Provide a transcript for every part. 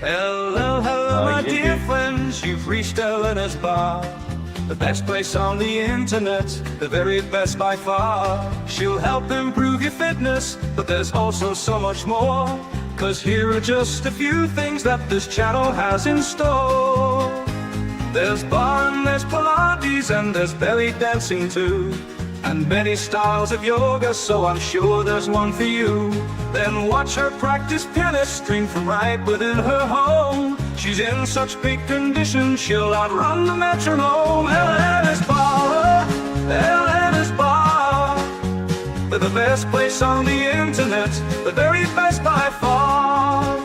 Hello, hello, my dear friends, you've reached Elena's bar. The best place on the internet, the very best by far. She'll help improve your fitness, but there's also so much more. 'Cause here are just a few things that this channel has in store. There's bar and there's Pilates and there's belly dancing too, and many styles of yoga, so I'm sure there's one for you. Then watch her practice pianist string from right within her home. She's in such big condition, she'll outrun the metronome. Elena's Bar, Elena's Bar. They're the best place on the internet, the very best by far.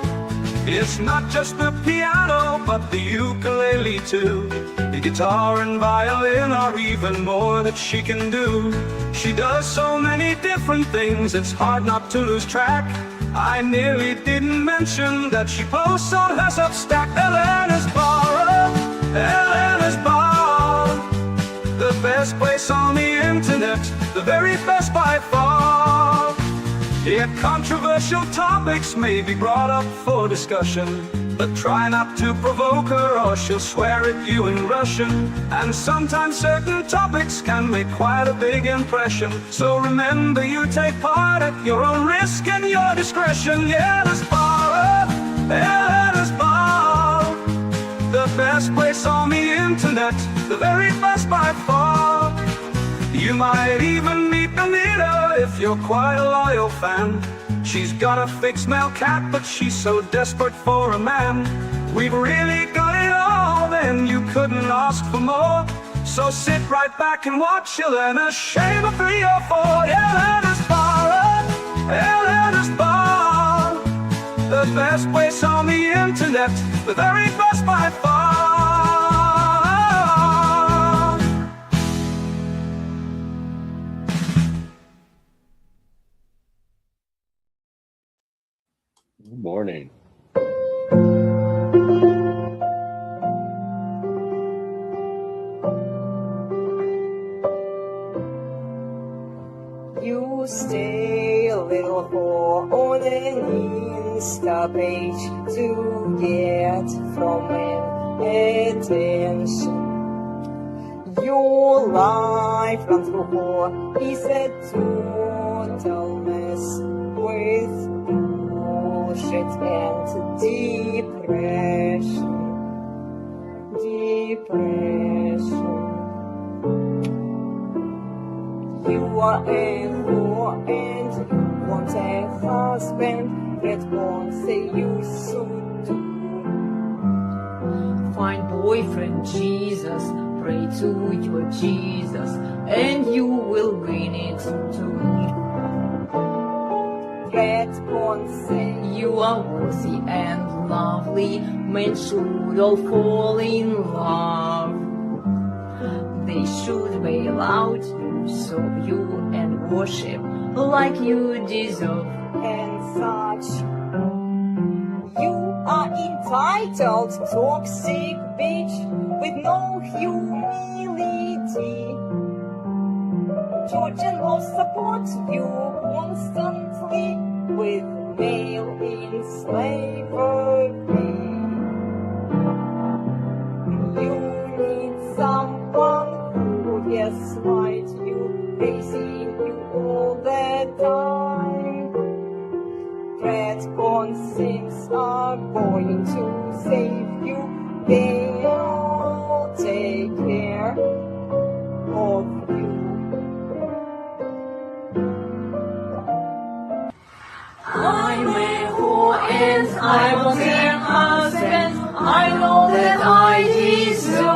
It's not just the piano, but the ukulele too. The guitar and violin are even more that she can do. She does so many different things, it's hard not to lose track. I nearly didn't mention that she posts on her Substack. Elena's Bar, Elena's Bar. The best place on the internet, the very best by far. Yet controversial topics may be brought up for discussion, but try not to provoke her or she'll swear at you in Russian. And sometimes certain topics can make quite a big impression, so remember you take part at your own risk and your discretion. Elena's Bar, Elena's Bar. The best place on the internet, the very best by far. You might even meet Anita if you're quite a loyal fan. She's got a fixed male cat, but she's so desperate for a man. We've really got it all, then you couldn't ask for more. So sit right back and watch Elena shave a 3 or 4. Elena's Bar, Elena's Bar. The best place on the internet, the very best by far. Good morning. You stay a little more on an Insta page to get from an attention. Your life run through war is a total mess with bullshit and depression. You are a whore and you want a husband that won't say you should do. Find boyfriend Jesus, pray to your Jesus, and you will win it too. That won't say You are worthy and lovely, men should all fall in love. They should bail out you, serve you and worship like you deserve. and such. You are entitled, toxic bitch with no humility. Church and law support you constantly with male in slavery. You need someone who gaslights you, praising you all the time. Red conscience are going to save you. They'll take care of you. I'm a whore and I want a husband. I know that I deserve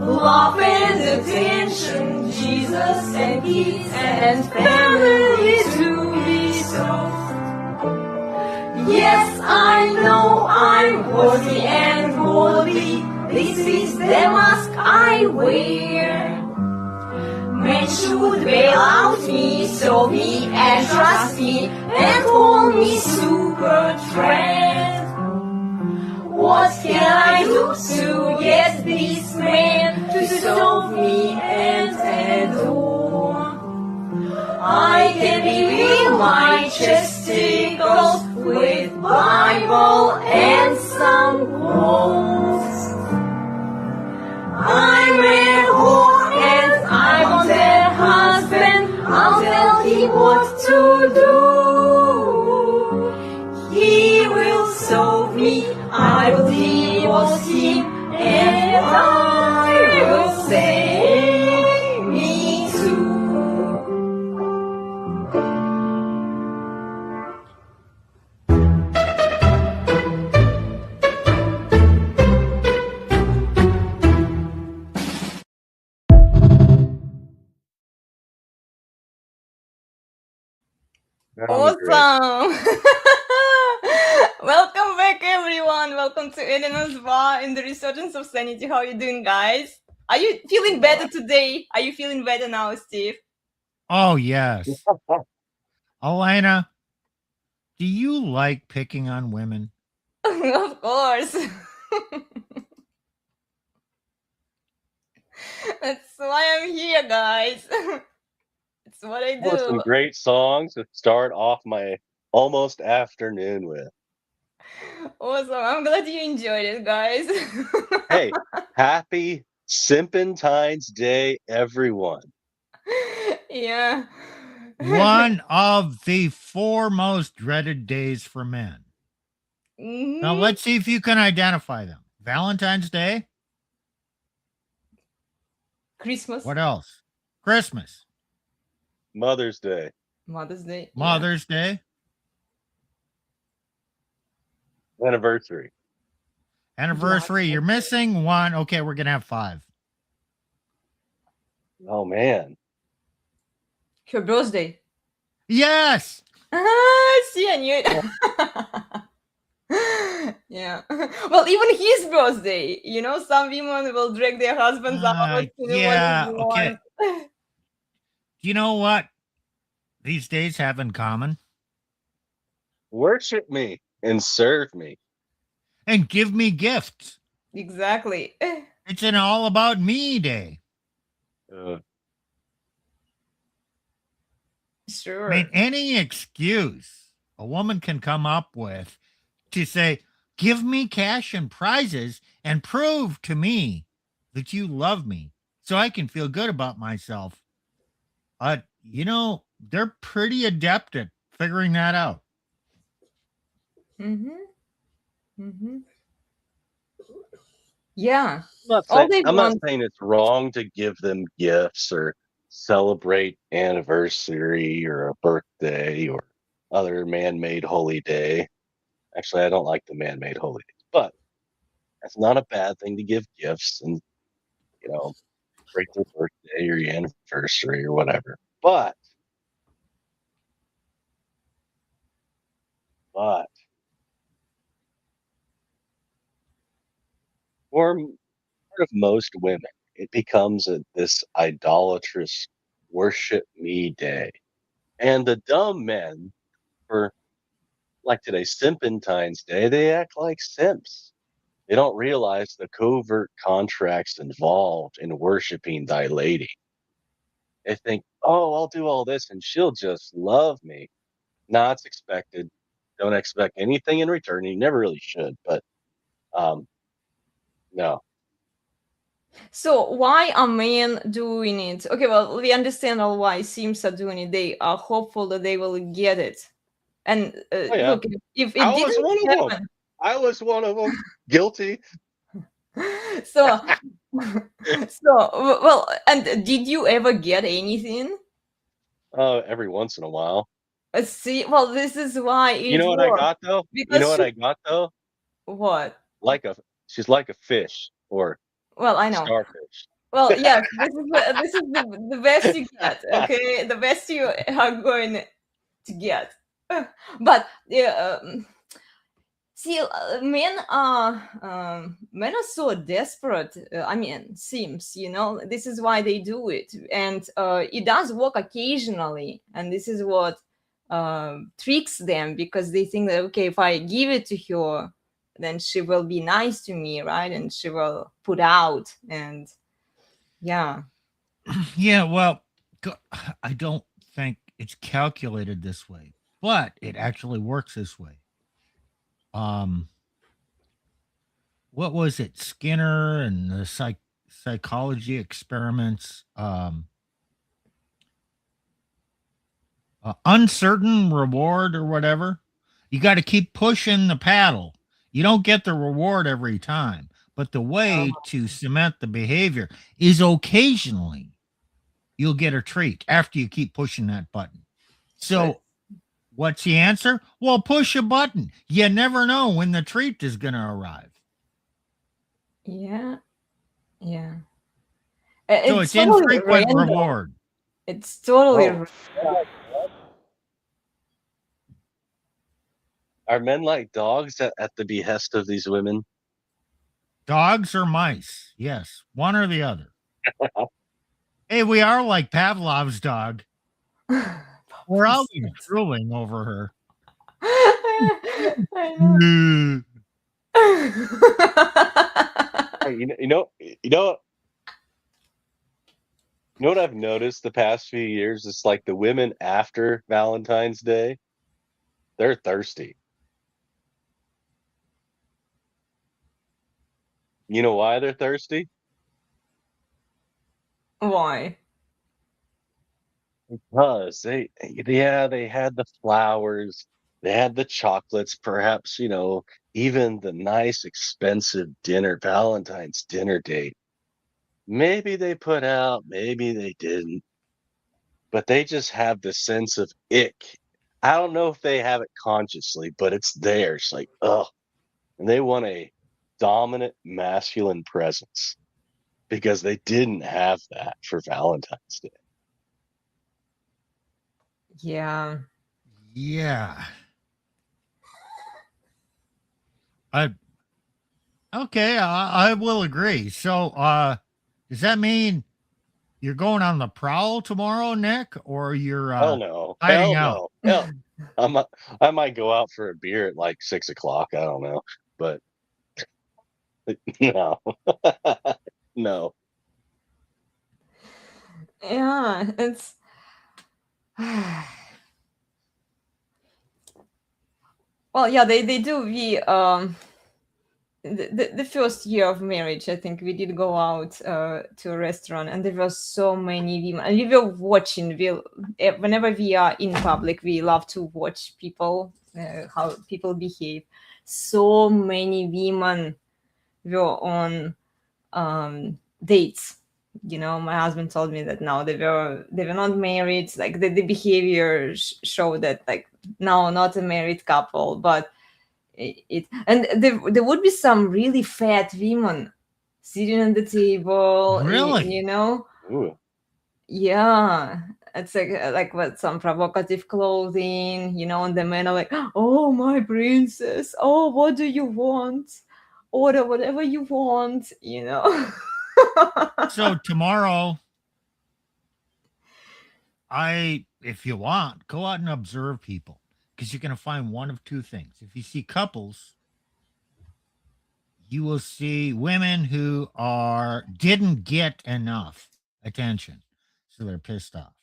love and attention, Jesus and kids and family to be served. Yes, I know I'm worthy and holy. This is the mask I wear. Men should bail out me, serve me and trust me, and call me super trend. What can I do to get this man to serve me and adore? I can reveal my chesticles with Bible I'm great. Awesome! Welcome back, everyone. Welcome to Eleanor's Bar in the Resurgence of Sanity. How are you doing, guys? Are you feeling better today? Are you feeling better now, Steve? Oh, yes. Elena, do you like picking on women? Of course. That's why I'm here, guys. It's what I With some do. great songs to start off my almost afternoon with. Awesome. I'm glad you enjoyed it, guys. Hey, happy Simpentine's Day, everyone. Yeah. One of the 4 most dreaded days for men. Now, Mhm. let's see if you can identify them. Valentine's Day. Christmas, What else? Christmas, Mother's Day. Mother's Day. Yeah. Mother's Day, Anniversary. anniversary. You're missing one. Okay, we're going to have 5. Oh man. Her birthday. Yes. See, I knew it. Yeah. Well, even his birthday. Some women will drag their husbands out to do Yeah. whatever they Okay. want. You know what these days have in common? Worship me and serve me. And give me gifts. Exactly. It's an all about me day. Uh, Sure. I mean, any excuse a woman can come up with to say, give me cash and prizes and prove to me that you love me so I can feel good about myself. They're pretty adept at figuring that out. Mm-hmm. Mm-hmm. Yeah. I'm not All saying they I'm not want. saying it's wrong to give them gifts or celebrate anniversary or a birthday or other man-made holy day. Actually, I don't like the man-made holy days, but that's not a bad thing to give gifts and break their birthday or your anniversary or whatever. But for part of most women, it becomes this idolatrous worship me day. And the dumb men, for like today's Simpentine's Day, they act like simps. They don't realize the covert contracts involved in worshiping thy lady. They think, oh, I'll do all this and she'll just love me. Nah, it's expected. Don't expect anything in return. You never really should, but no. So why are men doing it? Okay, well, we understand all why Sims are doing it. They are hopeful that they will get it. And Oh yeah, look, if it I was didn't one of them. I was one of them. Guilty. happen, so well, and did you ever get anything? Every once in a while. See, well, this is why You it know what I works got though? You know because what I got though? what? Like a she's like a fish or Well, I know. starfish. Well, yes, this is the best you get. Okay, the best you are going to get. But yeah, see, men are so desperate. I mean, seems this is why they do it, and it does work occasionally, and this is what tricks them because they think that okay, if I give it to her, then she will be nice to me, right? And she will put out, and yeah. Yeah, well, I don't think it's calculated this way, but it actually works this way. What was it? Skinner and the psychology experiments. Uncertain reward or whatever. You got to keep pushing the paddle. You don't get the reward every time, but the way to cement the behavior is occasionally you'll get a treat after you keep pushing that button. So, what's the answer? Well, push a button. You never know when the treat is going to arrive. Yeah, yeah. So It's it's totally infrequent random. reward. It's totally Oh, Are men like dogs at the behest of these women? Dogs or mice? Yes, one or the other. Hey, we are like Pavlov's dog. We're always drooling over her. I know. Mm. Hey, you know what I've noticed the past few years? It's like the women after Valentine's Day, they're thirsty. You know why they're thirsty? Why? Because they had the flowers, they had the chocolates, perhaps, even the nice expensive dinner, Valentine's dinner date. Maybe they put out, maybe they didn't, but they just have the sense of ick. I don't know if they have it consciously, but it's there. It's like, oh, and they want a dominant masculine presence because they didn't have that for Valentine's Day. Yeah. Yeah. I Okay, I will agree. So, does that mean you're going on the prowl tomorrow, Nick, or you're Hell no. hiding Hell out? no. Hell, I might go out for a beer at like 6 o'clock. I don't know, but no, no. Yeah, it's well, yeah, they do. The first year of marriage, I think we did go out to a restaurant, and there were so many women, and we were watching. Whenever we are in public, we love to watch people, how people behave. So many women were on dates. My husband told me that now they were not married. Like the behavior showed that, like, no, not a married couple, but and there would be some really fat women sitting on the table, Really? Ooh. yeah. It's like what, some provocative clothing, and the men are like, oh, my princess, oh, what do you want? Order whatever you want. So tomorrow, if you want, go out and observe people because you're going to find one of two things. If you see couples, you will see women who didn't get enough attention, so they're pissed off.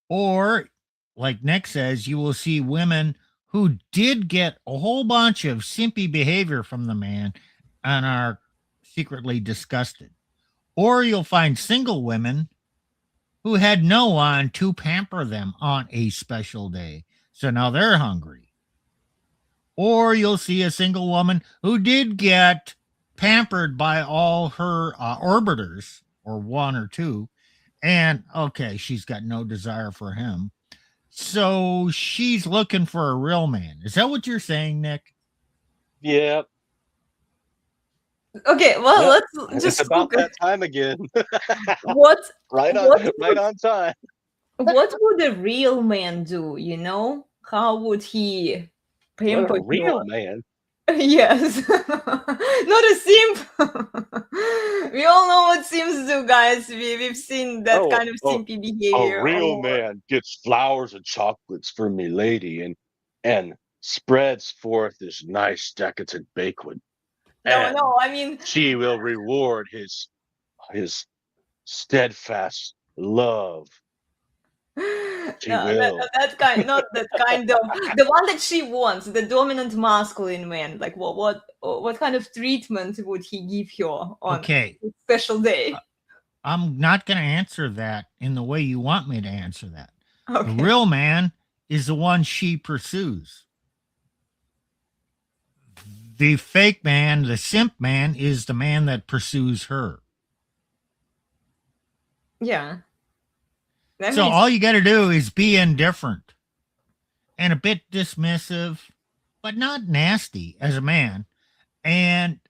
Or, like Nick says, you will see women who did get a whole bunch of simpy behavior from the man and are secretly disgusted. Or you'll find single women who had no one to pamper them on a special day. So now they're hungry. Or you'll see a single woman who did get pampered by all her orbiters, or one or two. And okay, she's got no desire for him. So she's looking for a real man. Is that what you're saying, Nick? Yeah, Okay, well, yep. let's It's just about look at that time again. what Right on, what right on time. what would a real man do? How would he What a pamper you? real man. Yes. Not a simp. We all know what simps do, guys. We've seen that Oh, kind of oh, simpy a behavior. real Oh, man gets flowers and chocolates for me lady and spreads forth this nice decadent banquet. no, And no, I mean, she will reward his steadfast love. no, She will. not that kind of, the one that she wants, the dominant masculine man. Like, what kind of treatment would he give her on Okay. a special day? I'm not going to answer that in the way you want me to answer that. The Okay. real man is the one she pursues. The fake man, the simp man, is the man that pursues her. Yeah. That So makes all you got to do is be indifferent and a bit dismissive, but not nasty as a man. And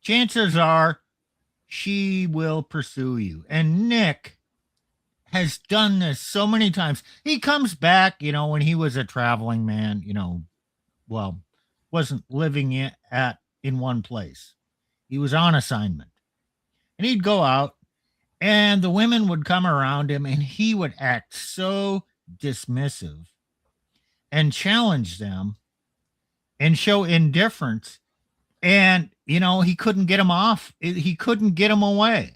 chances are she will pursue you. And Nick has done this so many times. He comes back, when he was a traveling man, well, wasn't living in one place. He was on assignment. And he'd go out and the women would come around him and he would act so dismissive and challenge them and show indifference. And, he couldn't get him off. He couldn't get him away.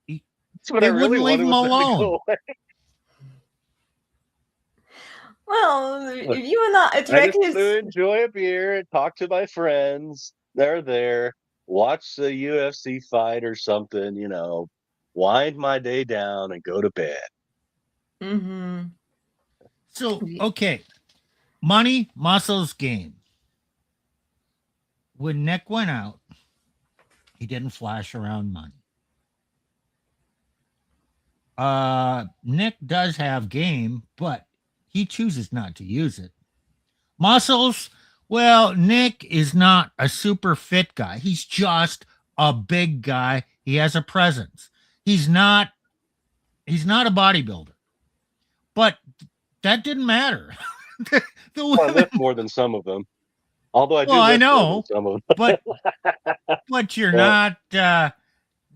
That's what I They really wouldn't leave wanted him was them to alone. go away. Well, Look, if you are not I just attracted, want to enjoy a beer and talk to my friends. They're there. Watch the UFC fight or something, wind my day down and go to bed. mm-hmm. So, okay. Money, muscles, game. When Nick went out, he didn't flash around money. Nick does have game, but he chooses not to use it. Muscles, well, Nick is not a super fit guy. He's just a big guy. He has a presence. He's not a bodybuilder. But that didn't matter. the Well, I women, lift more than some of them. Although I do well, I lift more than know, some of them. but you're Yeah.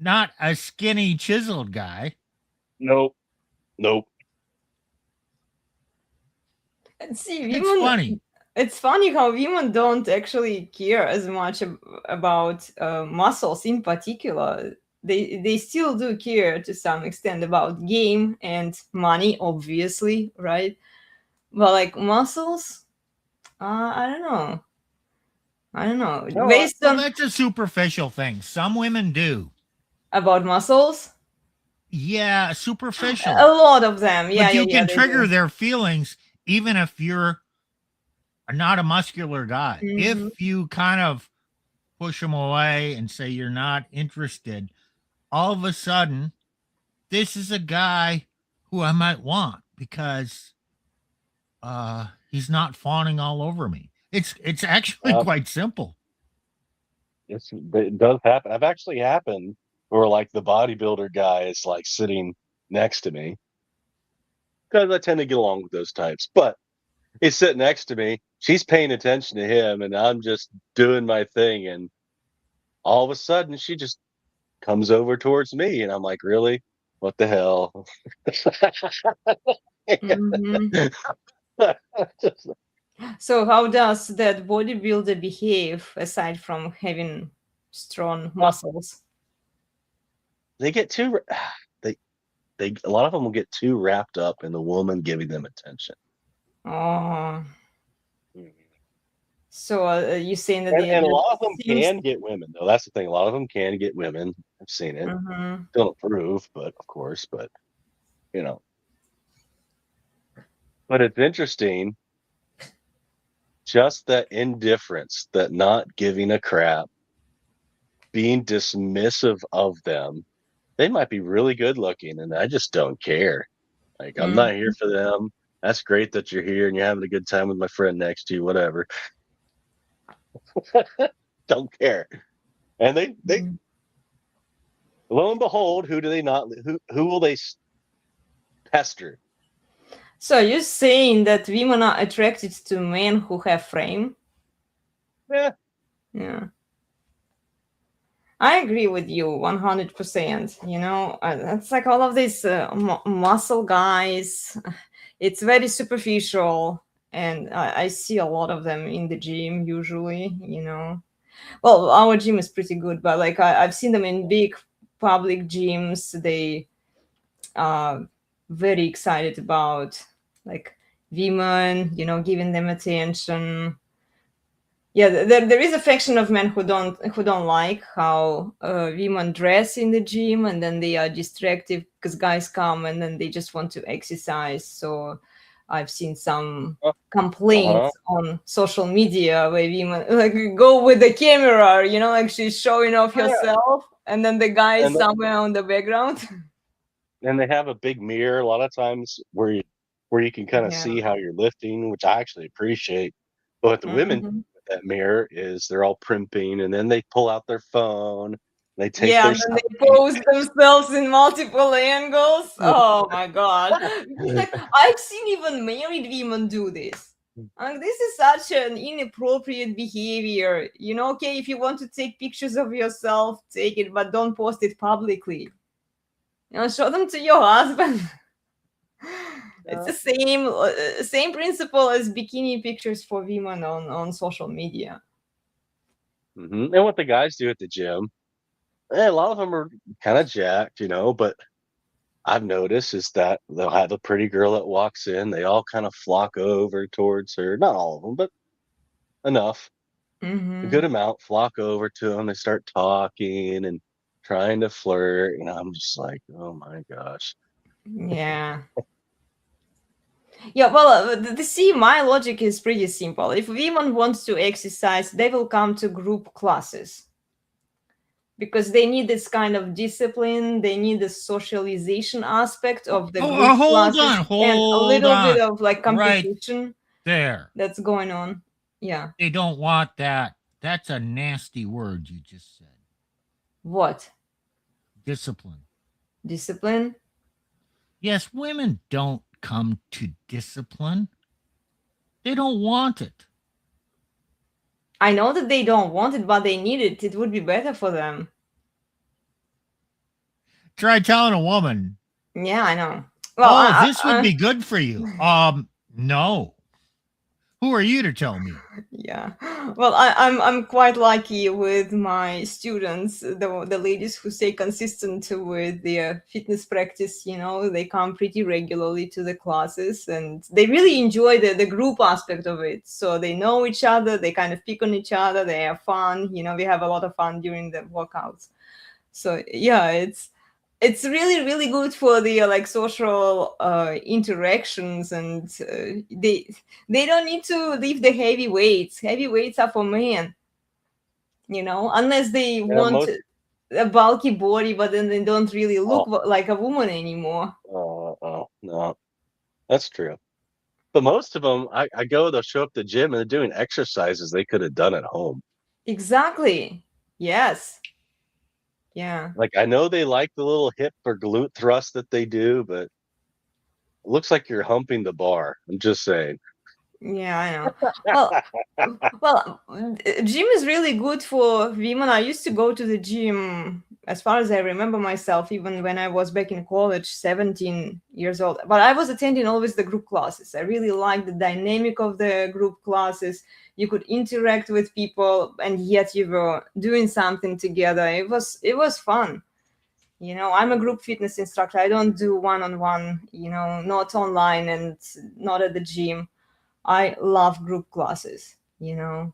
not a skinny chiseled guy. Nope. See, It's funny. It's funny how women don't actually care as much about muscles in particular. They still do care to some extent about game and money, obviously, right? But like muscles, I don't know. No, Based Well, on that's a superficial thing. Some women do. about muscles, Yeah, a superficial. lot of them, yeah, But you can they trigger do. their feelings even if you're not a muscular guy. Mhm. If you kind of push them away and say you're not interested, all of a sudden, this is a guy who I might want because he's not fawning all over me. It's actually Yep. quite simple. It does happen. I've actually happened where like the bodybuilder guy is like sitting next to me because I tend to get along with those types. But he's sitting next to me. She's paying attention to him, and I'm just doing my thing. And all of a sudden, she just comes over towards me, and I'm like, "Really? What the hell?" Mhm. So how does that bodybuilder behave aside from having strong muscles? They get too they a lot of them will get too wrapped up in the woman giving them attention. Oh, so you saying that And a they lot of them seems can get women, though. That's the thing. A lot of them can get women. I've seen it. Mhm. Don't approve, but of course, but you know. But it's interesting, just that indifference, that not giving a crap, being dismissive of them. They might be really good looking, and I just don't care. Like, I'm Mm. not here for them. That's great that you're here and you're having a good time with my friend next to you, whatever. Don't care. And they Mm. lo and behold, who do they not who will they pester? So you're saying that women are attracted to men who have frame? Yeah, Yeah. I agree with you 100%. It's like all of these muscle guys. It's very superficial, and I see a lot of them in the gym usually. Well, our gym is pretty good, but like I've seen them in big public gyms. They are very excited about like women, giving them attention. Yeah, there is a faction of men who don't like how women dress in the gym, and then they are distracted because guys come and then they just want to exercise. So I've seen some uh-huh. complaints on social media where women like go with the camera, like she's showing off Oh, yeah. herself, and then the guy is And somewhere on the background. they have a big mirror a lot of times where you can kind of Yeah. see how you're lifting, which I actually appreciate. But the women Mhm. with that mirror is they're all primping and then they pull out their phone They take Yeah, their and then they selfie. pose themselves in multiple angles. Oh my god. Like I've seen even married women do this. Like this is such an inappropriate behavior. You know, okay, if you want to take pictures of yourself, take it, but don't post it publicly. You know, show them to your husband. It's the same principle as bikini pictures for women on social media. And what the guys do at the gym, a lot of them are kind of jacked, but I've noticed is that they'll have a pretty girl that walks in. They all kind of flock over towards her. Not all of them, but enough. A Mm-hmm. good amount flock over to them. They start talking and trying to flirt. I'm just like, oh my gosh. Yeah. Yeah, well, see, my logic is pretty simple. If women want to exercise, they will come to group classes because they need this kind of discipline. They need the socialization aspect of the group Hold classes on, and a hold little bit on. of like Right competition there. that's going on. Yeah. They don't want that. That's a nasty word you just said. What? Discipline. Discipline? Yes, women don't come to discipline. They don't want it. I know that they don't want it, but they need it. It would be better for them. Try telling a woman, Yeah, I know. Well, "Oh, this would be good for you." No. Who are you to tell me? yeah. Well, I'm quite lucky with my students, the ladies who stay consistent with their fitness practice. You know, they come pretty regularly to the classes, and they really enjoy the group aspect of it. So they know each other, they kind of pick on each other, they have fun. You know, we have a lot of fun during the workouts. So yeah, it's really really good for the like social interactions, and they don't need to lift the heavy weights. Heavy weights are for men, you know, unless they Yeah, want most. a bulky body, but then they don't really look Oh, like a woman anymore. no, that's true. But most of them, I go, they'll show up at the gym and they're doing exercises they could have done at home. Exactly. Yes. Yeah. Like, I know they like the little hip or glute thrust that they do, but it looks like you're humping the bar. I'm just saying. Yeah, I know. Well, gym is really good for women. I used to go to the gym as far as I remember myself, even when I was back in college, 17 years old. But I was attending always the group classes. I really liked the dynamic of the group classes. You could interact with people, and yet you were doing something together. It was fun. You know, I'm a group fitness instructor. I don't do one-on-one, you know, not online and not at the gym. I love group classes, you know,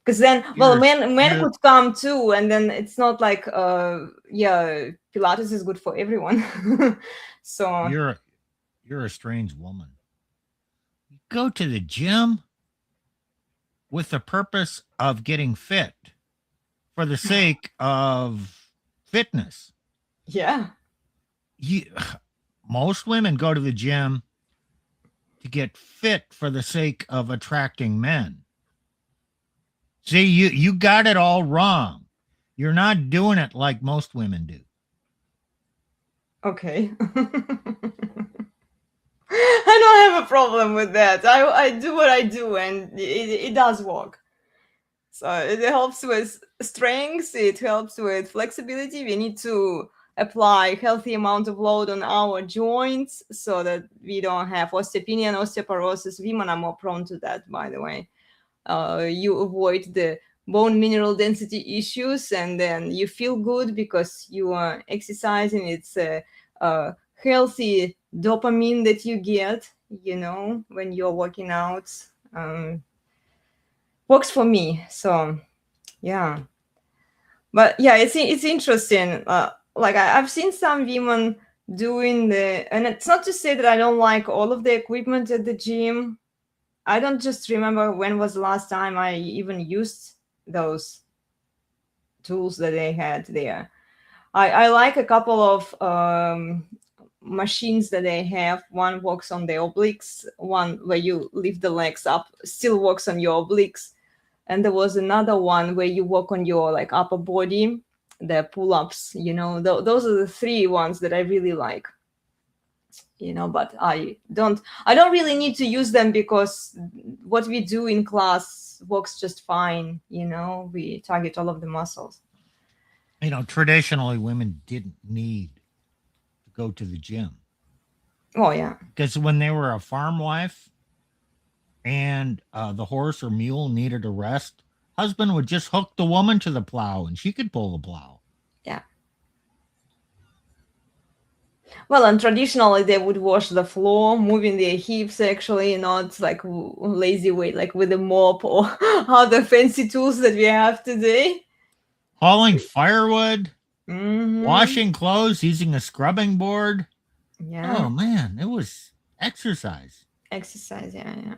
because then, well, You're men you're could come too, and then it's not like, yeah, Pilates is good for everyone. So, you're you're a strange woman. You go to the gym with the purpose of getting fit for the sake of fitness. yeah, You most women go to the gym to get fit for the sake of attracting men. See, you got it all wrong. You're not doing it like most women do. okay. I don't have a problem with that. I do what I do, and it does work. So it helps with strength, it helps with flexibility. We need to apply healthy amount of load on our joints so that we don't have osteopenia and osteoporosis. Women are more prone to that, by the way. You avoid the bone mineral density issues, and then you feel good because you are exercising. It's a healthy dopamine that you get, you know, when you're working out. Works for me. So yeah, but yeah, it's interesting. Like I've seen some women doing and it's not to say that I don't like all of the equipment at the gym. I don't just remember when was the last time I even used those tools that they had there. I like a couple of machines that they have. One works on the obliques, one where you lift the legs up, still works on your obliques. And there was another one where you work on your like upper body. the pull-ups, those are the three ones that I really like. But I don't really need to use them because what we do in class works just fine. We target all of the muscles. Traditionally women didn't need to go to the gym Oh yeah. because when they were a farm wife and the horse or mule needed a rest, husband would just hook the woman to the plow and she could pull the plow. Yeah. Well, and traditionally they would wash the floor, moving their hips actually, not like lazy way, like with a mop or other fancy tools that we have today. Hauling firewood, Mm-hmm. washing clothes, using a scrubbing board. Yeah. Oh man, it was exercise. Exercise, yeah.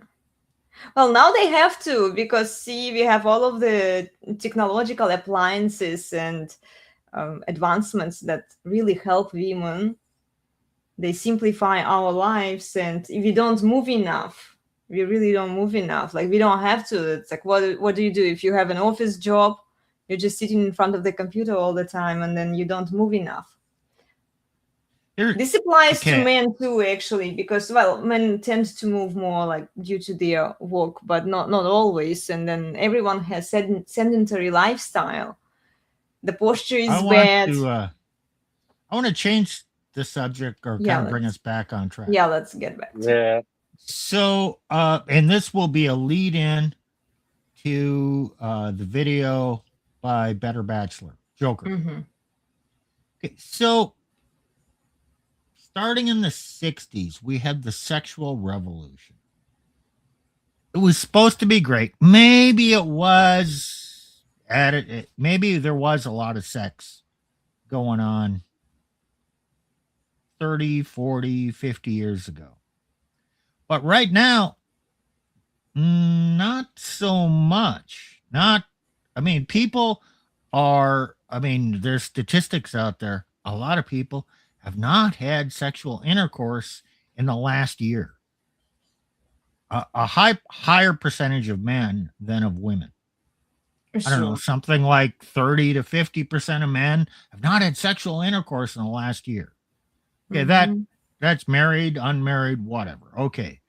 Well, now they have to, because see, we have all of the technological appliances and advancements that really help women. They simplify our lives, and if we don't move enough, we really don't move enough. Like, we don't have to. It's like, what do you do if you have an office job? You're just sitting in front of the computer all the time, and then you don't move enough. This applies to men too, actually, because, well, men tend to move more like due to their work, but not always. And then everyone has sedentary lifestyle. The posture is bad. I want to change the subject or kind of bring us back on track. Yeah, let's get back to Yeah. So, and this will be a lead in to the video by Better Bachelor, Joker. Mm-hmm. Okay, so starting in the 60s, we had the sexual revolution. It was supposed to be great. Maybe it was maybe there was a lot of sex going on 30, 40, 50 years ago. But right now, not so much. People are, there's statistics out there. A lot of people have not had sexual intercourse in the last year. A higher percentage of men than of women. I don't know, something like 30 to 50% of men have not had sexual intercourse in the last year. Okay, that's married, unmarried, whatever. Okay.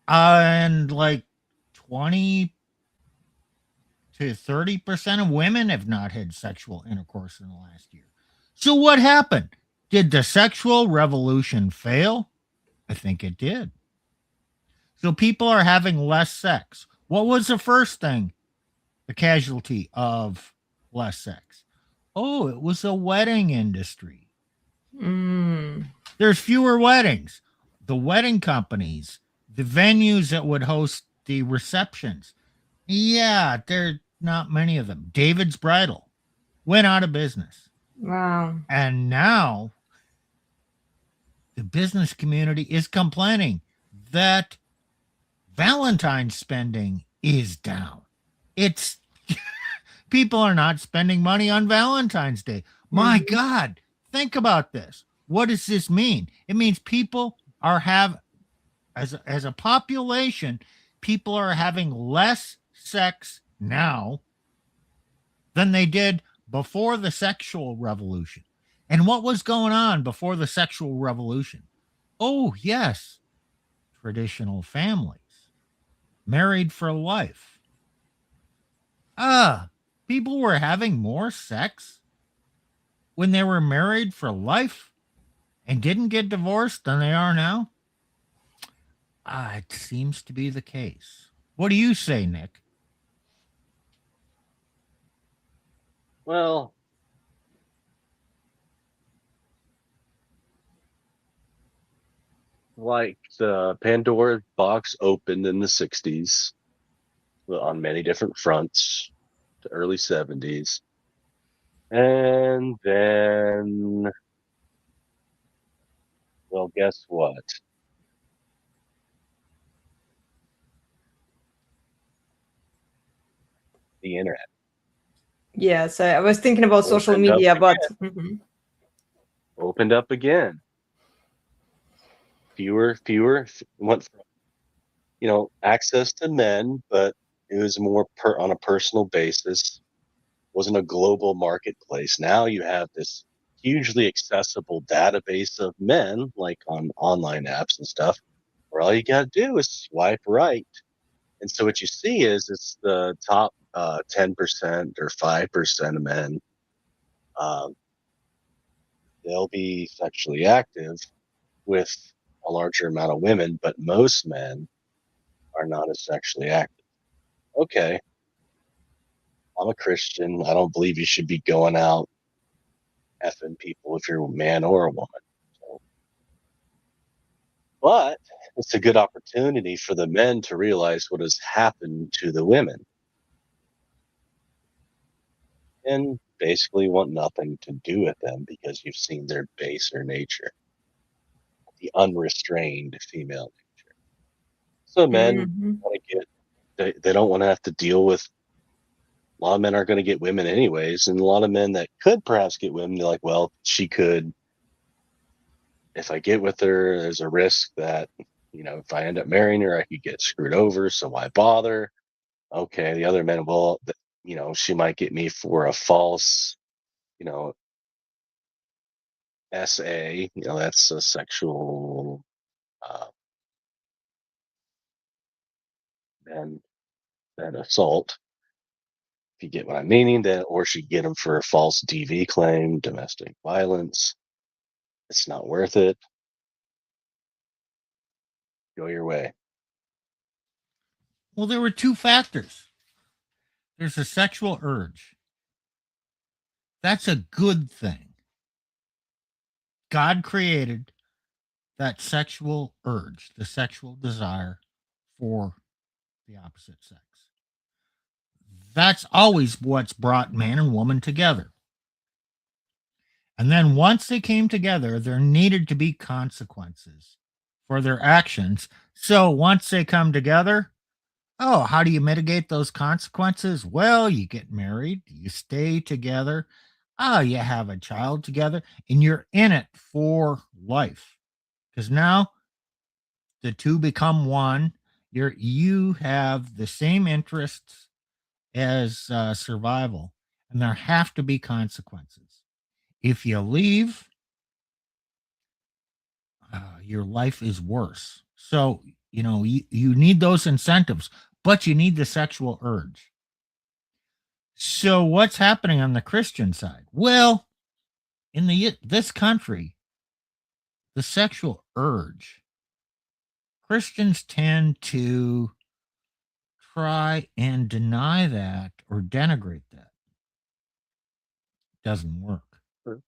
And like 20 to 30% of women have not had sexual intercourse in the last year. So what happened? Did the sexual revolution fail? I think it did. So people are having less sex. What was the first thing? The casualty of less sex. Oh, it was the wedding industry. There's fewer weddings. The wedding companies, the venues that would host the receptions. Yeah, there are not many of them. David's Bridal went out of business. Wow. And now the business community is complaining that Valentine's spending is down. It's people are not spending money on Valentine's Day. My God, think about this. What does this mean? It means people are as a population, people are having less sex now than they did before the sexual revolution. And what was going on before the sexual revolution? Oh, yes, traditional families, married for life. People were having more sex when they were married for life and didn't get divorced than they are now. It seems to be the case. What do you say, Nick? Well, like the Pandora box opened in the 60s on many different fronts, the early 70s. And then, well, guess what? The internet. Yes, I was thinking about social media, but opened up again. Fewer went from, access to men, but it was more on a personal basis. wasn't a global marketplace. Now you have this hugely accessible database of men, like on online apps and stuff, where all you got to do is swipe right. And so what you see is it's the top 10% or 5% of men. Um, they'll be sexually active with a larger amount of women, but most men are not as sexually active. Okay, I'm a Christian. I don't believe you should be going out effing people if you're a man or a woman. So, but it's a good opportunity for the men to realize what has happened to the women and basically want nothing to do with them because you've seen their baser nature, the unrestrained female nature. So men Mhm. want to get, they don't want to have to deal with, a lot of men aren't going to get women anyways. And a lot of men that could perhaps get women, they're like, well, she could, if I get with her, there's a risk that, if I end up marrying her, I could get screwed over. So why bother? Okay. The other men, well, she might get me for a false, you know, SA, that's a sexual, uh, and assault. If you get what I'm meaning, then, or she get them for a false DV claim, domestic violence. It's not worth it. Go your way. Well, there were two factors. There's a sexual urge. That's a good thing. God created that sexual urge, the sexual desire for the opposite sex. That's always what's brought man and woman together. And then once they came together, there needed to be consequences for their actions. So once they come together, oh, how do you mitigate those consequences? Well, you get married, you stay together, oh, you have a child together, and you're in it for life. Because now the two become one. You have the same interests as survival, and there have to be consequences. If you leave, your life is worse. So, you need those incentives, but you need the sexual urge. So, what's happening on the Christian side? Well, in this country, the sexual urge, Christians tend to try and deny that or denigrate that. Doesn't work. Sure.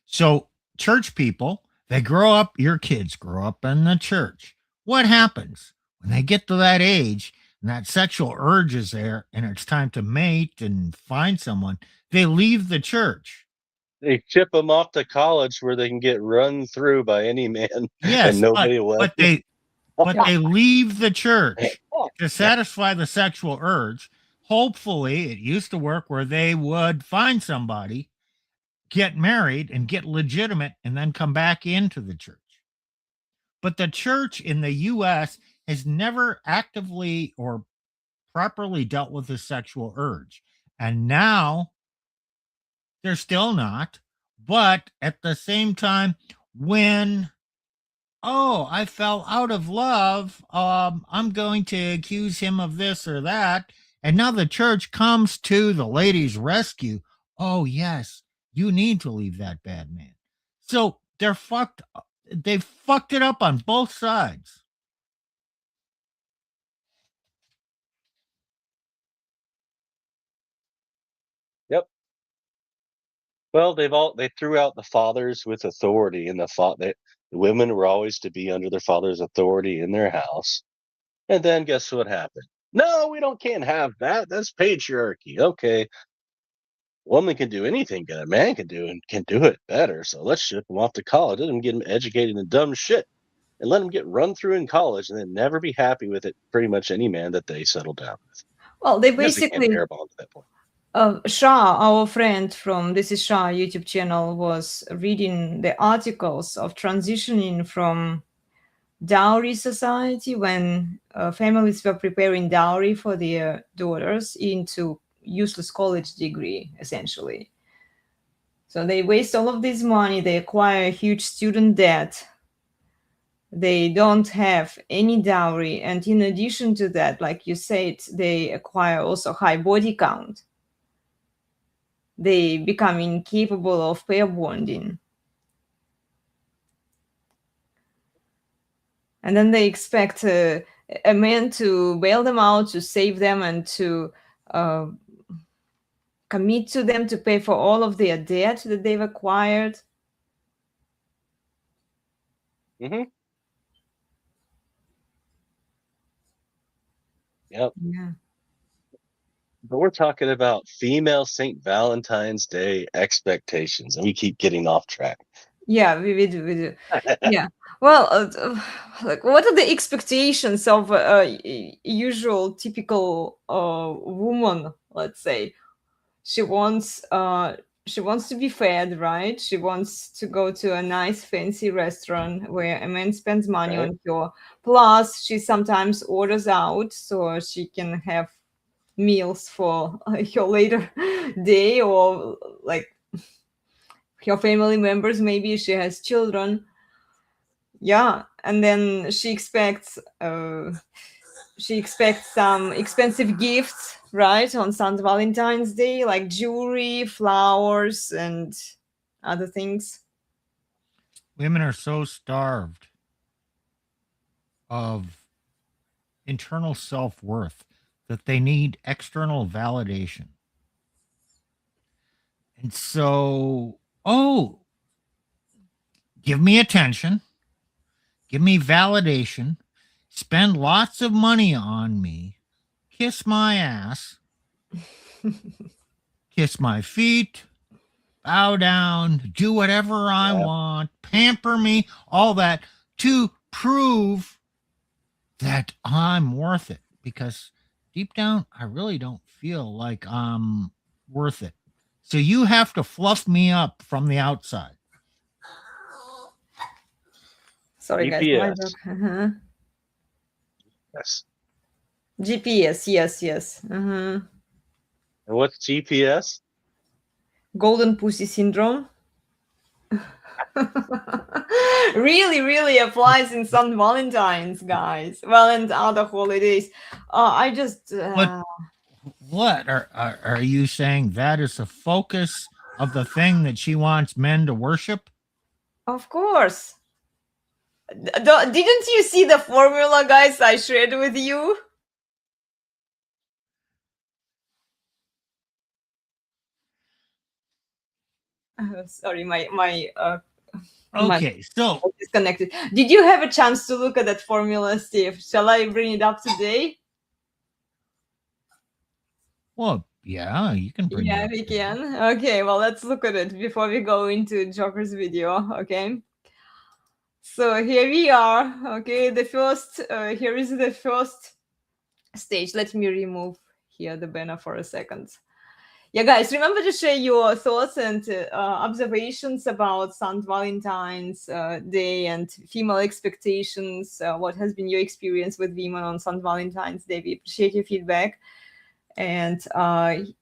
So, church people, your kids grow up in the church. What happens when they get to that age and that sexual urge is there and it's time to mate and find someone? They leave the church. They ship them off to college where they can get run through by any man and Yes, nobody will. but they leave the church to Yeah. satisfy the sexual urge. Hopefully, it used to work where they would find somebody, get married, and get legitimate, and then come back into the church. But the church in the US has never actively or properly dealt with the sexual urge. And now they're still not. But at the same time, when, oh, I fell out of love, I'm going to accuse him of this or that. And now the church comes to the lady's rescue. Oh, yes, you need to leave that bad man. So they're fucked. They fucked it up on both sides. Yep. Well, they threw out the fathers with authority, and the women were always to be under their father's authority in their house. And then guess what happened? No, we can't have that. That's patriarchy. Okay, woman can do anything that a man can do and can do it better. So let's ship them off to college. Let them get them educated in dumb shit, and let them get run through in college, and then never be happy with it. Pretty much any man that they settle down with, Well, they because they can't basically, bear bond at that point. Shah, our friend from This Is Shah YouTube channel, was reading the articles of transitioning from dowry society when families were preparing dowry for their daughters into useless college degree, essentially. So they waste all of this money, they acquire huge student debt, they don't have any dowry, and in addition to that, like you said, they acquire also high body count. They become incapable of pair bonding. And then they expect a man to bail them out, to save them, and to commit to them to pay for all of their debt that they've acquired. Hmm. Yep. Yeah. But we're talking about female St. Valentine's Day expectations, and we keep getting off track. Yeah, we do. Yeah. Well, like, what are the expectations of a usual, typical woman? Let's say she wants to be fed, right? She wants to go to a nice, fancy restaurant where a man spends money Right? on her. Plus, she sometimes orders out so she can have meals for her later day, or like her family members. Maybe she has children. Yeah, and then she expects some expensive gifts, right, on St. Valentine's Day, like jewelry, flowers, and other things. Women are so starved of internal self-worth that they need external validation. And so, oh, give me attention, give me validation, spend lots of money on me, kiss my ass, kiss my feet, bow down, do whatever I Yeah. want, pamper me, all that to prove that I'm worth it. Because deep down, I really don't feel like I'm worth it. So you have to fluff me up from the outside. Sorry, guys. My GPS. dog. Uh-huh. Yes. GPS. Yes. Uh-huh. And what's GPS? Golden pussy syndrome. Really applies in St. Valentine's, guys. Well, and other holidays. I just What are you saying? That is the focus of the thing that she wants men to worship? of course. Didn't you see the formula, guys, I shared with you? Sorry, my Okay, so disconnected. Did you have a chance to look at that formula, Steve? Shall I bring it up today? well, yeah, you can bring it Yeah, up we today. can. Okay, well, let's look at it before we go into Joker's video. Okay. So here we are. Okay, the first. Here is the first stage. Let me remove here the banner for a second. Yeah, guys, remember to share your thoughts and observations about St. Valentine's Day and female expectations. What has been your experience with women on St. Valentine's Day? We appreciate your feedback. And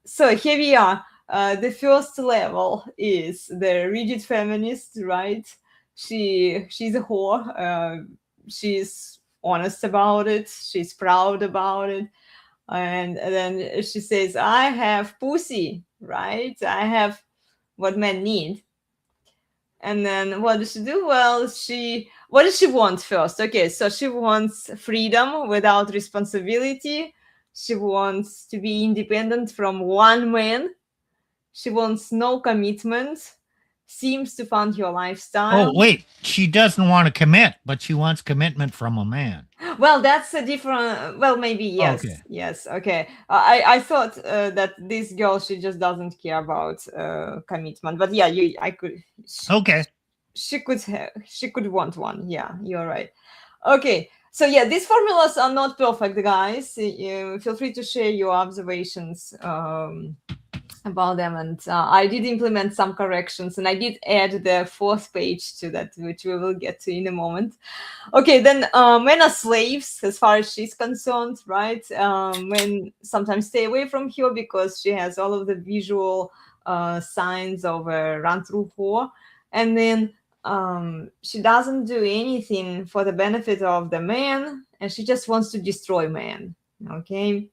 so here we are. The first level is the rigid feminist, right? She's a whore. She's honest about it. She's proud about it. And then she says, I have pussy, right? I have what men need. And then what does she do? Well, what does she want first? Okay, so she wants freedom without responsibility. She wants to be independent from one man. She wants no commitment. Seems to fund your lifestyle. Oh, wait, she doesn't want to commit, but she wants commitment from a man. Well, that's a different. Well, maybe yes, Okay. yes, okay. I thought that this girl, she just doesn't care about commitment. But yeah, I could. Okay. She could want one. Yeah, you're right. Okay, so yeah, these formulas are not perfect, guys. Feel free to share your observations about them, and I did implement some corrections, and I did add the 4th page to that, which we will get to in a moment. Okay, then men are slaves as far as she's concerned, right? Men sometimes stay away from her because she has all of the visual signs of a run-through whore, and then she doesn't do anything for the benefit of the man, and she just wants to destroy man. Okay.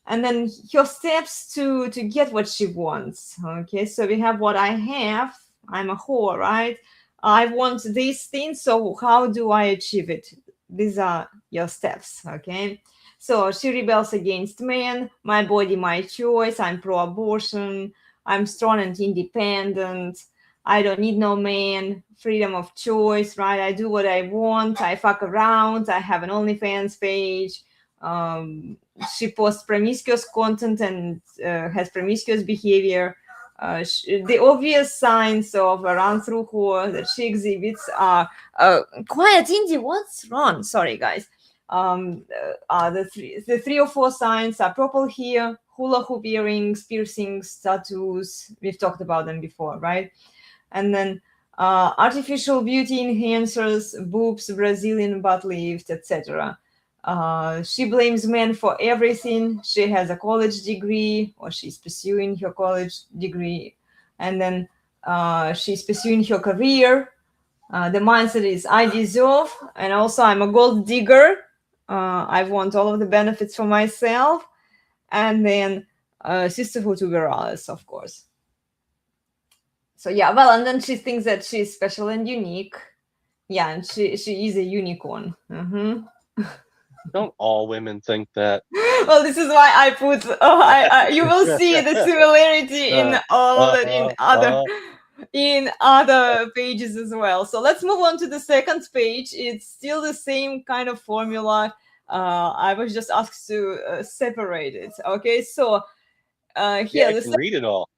And then her steps to get what she wants. Okay, so we have what I have. I'm a whore, right? I want these things, so how do I achieve it? These are your steps. Okay, so she rebels against men. My body, my choice. I'm pro-abortion. I'm strong and independent. I don't need no man. Freedom of choice, right? I do what I want. I fuck around. I have an OnlyFans page. She posts promiscuous content and has promiscuous behavior. The obvious signs of a run-through whore that she exhibits are quiet, Indy. What's wrong? Sorry, guys. The 3 or 4 signs are purple hair, hula hoop earrings, piercings, tattoos. We've talked about them before, right? And then artificial beauty enhancers, boobs, Brazilian butt lift, etc. She blames men for everything. She has a college degree, or she's pursuing her college degree, and then she's pursuing her career. The mindset is I deserve, and also I'm a gold digger. I want all of the benefits for myself, and then sisterhood to Virales, of course. So yeah, well, and then she thinks that she's special and unique. Yeah, and she is a unicorn. Don't all women think that? Well, this is why I put. You will see the similarity in all that in other pages as well. So let's move on to the 2nd page. It's still the same kind of formula. I was just asked to separate it. Okay, so here Yeah, I can read it all.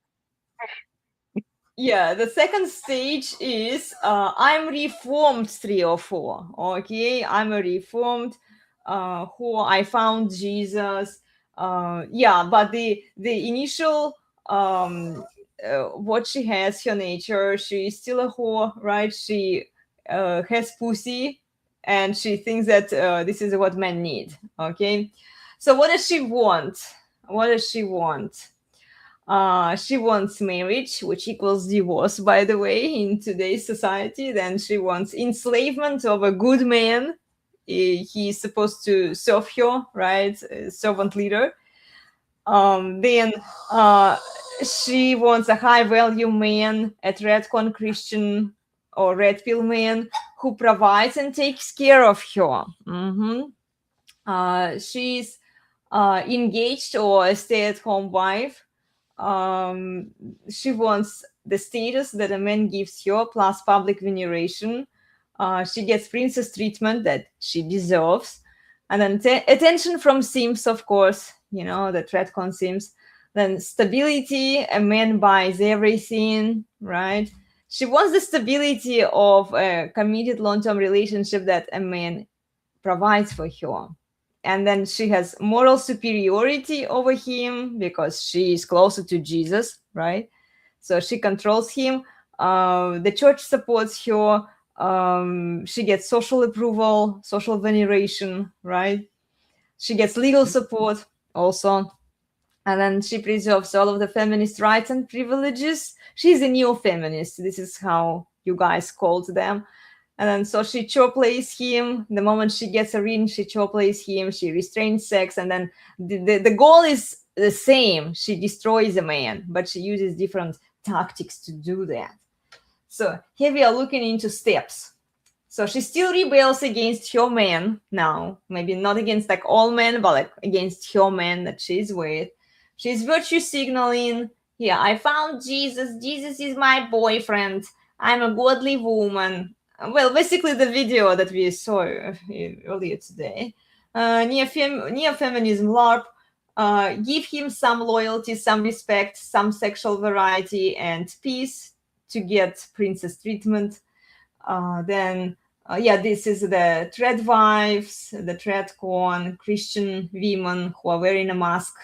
yeah, the 2nd stage is I'm reformed 3 or 4. Okay, I'm a reformed who I found Jesus. Yeah, but the initial what she has, her nature, she's still a whore, right? She has pussy, and she thinks that this is what men need. Okay, so what does she want? What does she want? She wants marriage, which equals divorce, by the way, in today's society. Then she wants enslavement of a good man. He's supposed to serve her, right? Servant leader. Then she wants a high value man, a Redcon Christian or Red Pill man who provides and takes care of her. She's engaged or a stay at home wife. She wants the status that a man gives her plus public veneration. She gets princess treatment that she deserves, and then attention from Sims, of course, the Tredcon Sims. Then stability, a man buys everything, right? She wants the stability of a committed long-term relationship that a man provides for her. And then she has moral superiority over him because she is closer to Jesus, right? So she controls him. The church supports her. She gets social approval, social veneration, right? She gets legal support also. And then she preserves all of the feminist rights and privileges. She's a neo-feminist. This is how you guys called them. And then so she choplays him. The moment she gets a ring, she choplays him. She restrains sex. And then the goal is the same. She destroys a man, but she uses different tactics to do that. So here we are looking into steps. So she still rebels against her man now. Maybe not against like all men, but like against her man that she's with. She's virtue signaling. Yeah, I found Jesus. Jesus is my boyfriend. I'm a godly woman. Well, basically the video that we saw earlier today. Neo-feminism LARP. Give him some loyalty, some respect, some sexual variety, and peace to get princess treatment. This is the Tred wives, the Tredcon Christian women who are wearing a mask.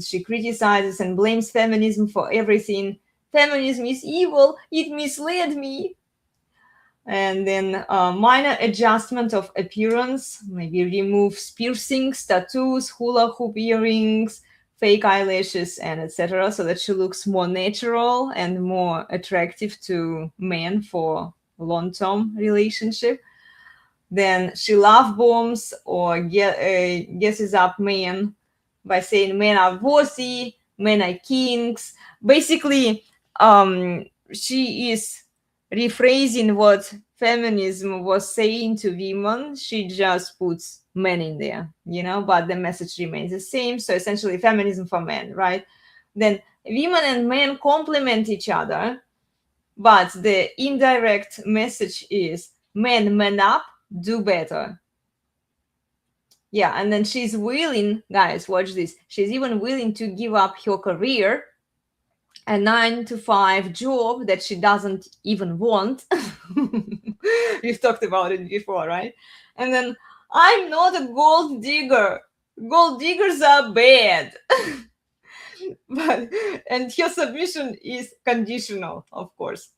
She criticizes and blames feminism for everything. Feminism is evil. It misled me. And then minor adjustment of appearance, maybe removes piercings, tattoos, hula hoop earrings, fake eyelashes, and etc., so that she looks more natural and more attractive to men for long-term relationship. Then she love bombs or guesses up men by saying men are worthy, men are kings. Basically, she is rephrasing what feminism was saying to women. She just puts men in there, but the message remains the same. So essentially, feminism for men, right? Then women and men complement each other, but the indirect message is men, man up, do better. Yeah, and then she's willing, guys, watch this. She's even willing to give up her career, a 9-to-5 job that she doesn't even want. We've talked about it before, right? And then, I'm not a gold digger. Gold diggers are bad. And her submission is conditional, of course.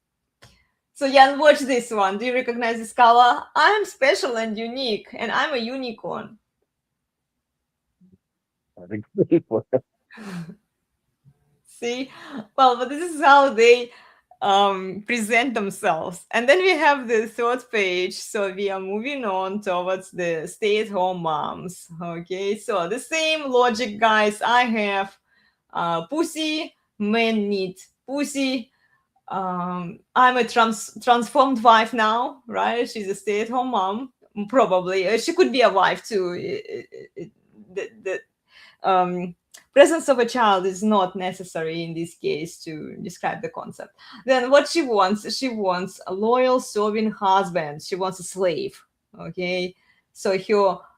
So Jan, watch this one. Do you recognize this color? I'm special and unique, and I'm a unicorn. I agree with that. See, well, but this is how they present themselves. And then we have the third page. So we are moving on towards the stay-at-home moms. Okay, so the same logic, guys. I have pussy, men need pussy. I'm a transformed wife now, right? She's a stay-at-home mom, probably. She could be a wife too. The presence of a child is not necessary in this case to describe the concept. Then what she wants a loyal serving husband. She wants a slave. Okay, so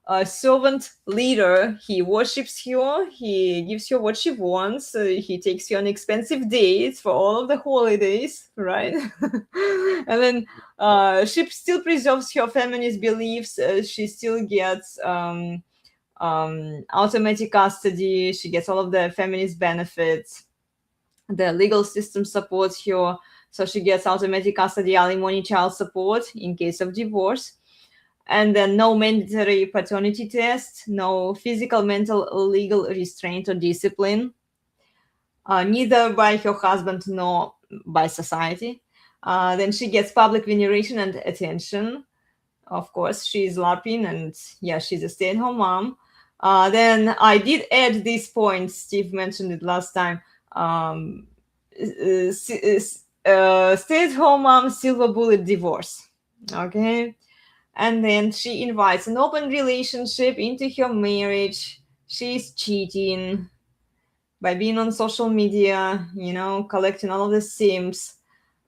her servant leader, he worships her, he gives her what she wants, he takes her on expensive dates for all of the holidays, right? And then she still preserves her feminist beliefs. She still gets automatic custody. She gets all of the feminist benefits. The legal system supports her, so she gets automatic custody, alimony, child support in case of divorce. And then no mandatory paternity test, no physical, mental, or legal restraint or discipline, neither by her husband nor by society. Then she gets public veneration and attention. Of course, she's LARPing, and yeah, she's a stay-at-home mom. Then I did add this point. Steve mentioned it last time. Stay-at-home mom, silver bullet divorce. Okay. And then she invites an open relationship into her marriage. She's cheating by being on social media, collecting all of the sims.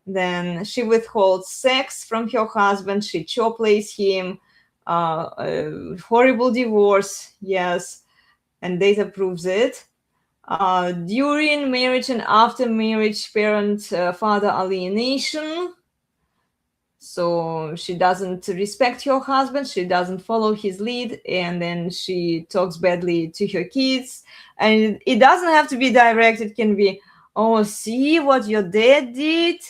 Then she withholds sex from her husband. She child plays him. Horrible divorce, yes, and data proves it. During marriage and after marriage, parent-father alienation. So she doesn't respect her husband, she doesn't follow his lead, and then she talks badly to her kids. And it doesn't have to be direct, it can be, oh, see what your dad did?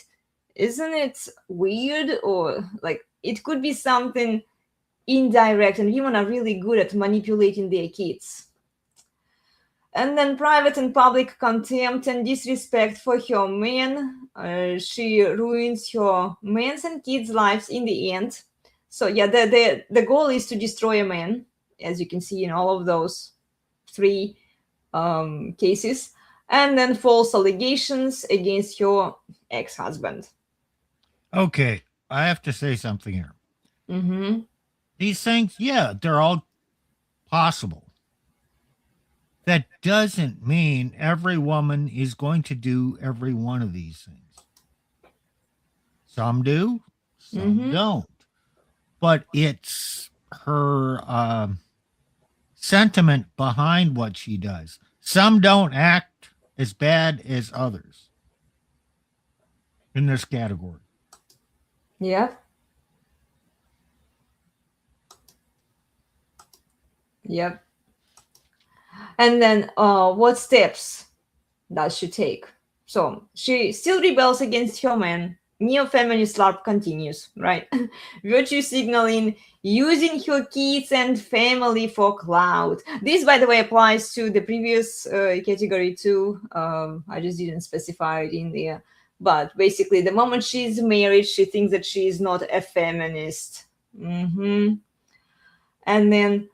Isn't it weird? Or like, it could be something indirect, and women are really good at manipulating their kids. And then private and public contempt and disrespect for her men. She ruins her men's and kids' lives in the end. So yeah, the goal is to destroy a man, as you can see in all of those three cases. And then false allegations against her ex-husband. Okay, I have to say something here. Mm-hmm. These things, yeah, they're all possible. That doesn't mean every woman is going to do every one of these things. Some do, some don't. But it's her sentiment behind what she does. Some don't act as bad as others in this category. Yep. Yep. And then what steps does she take? So she still rebels against her man. Neo-feminist LARP continues, right? Virtue signaling, using her kids and family for clout. This, by the way, applies to the previous category too. I just didn't specify it in there. But basically, the moment she's married, she thinks that she is not a feminist. And then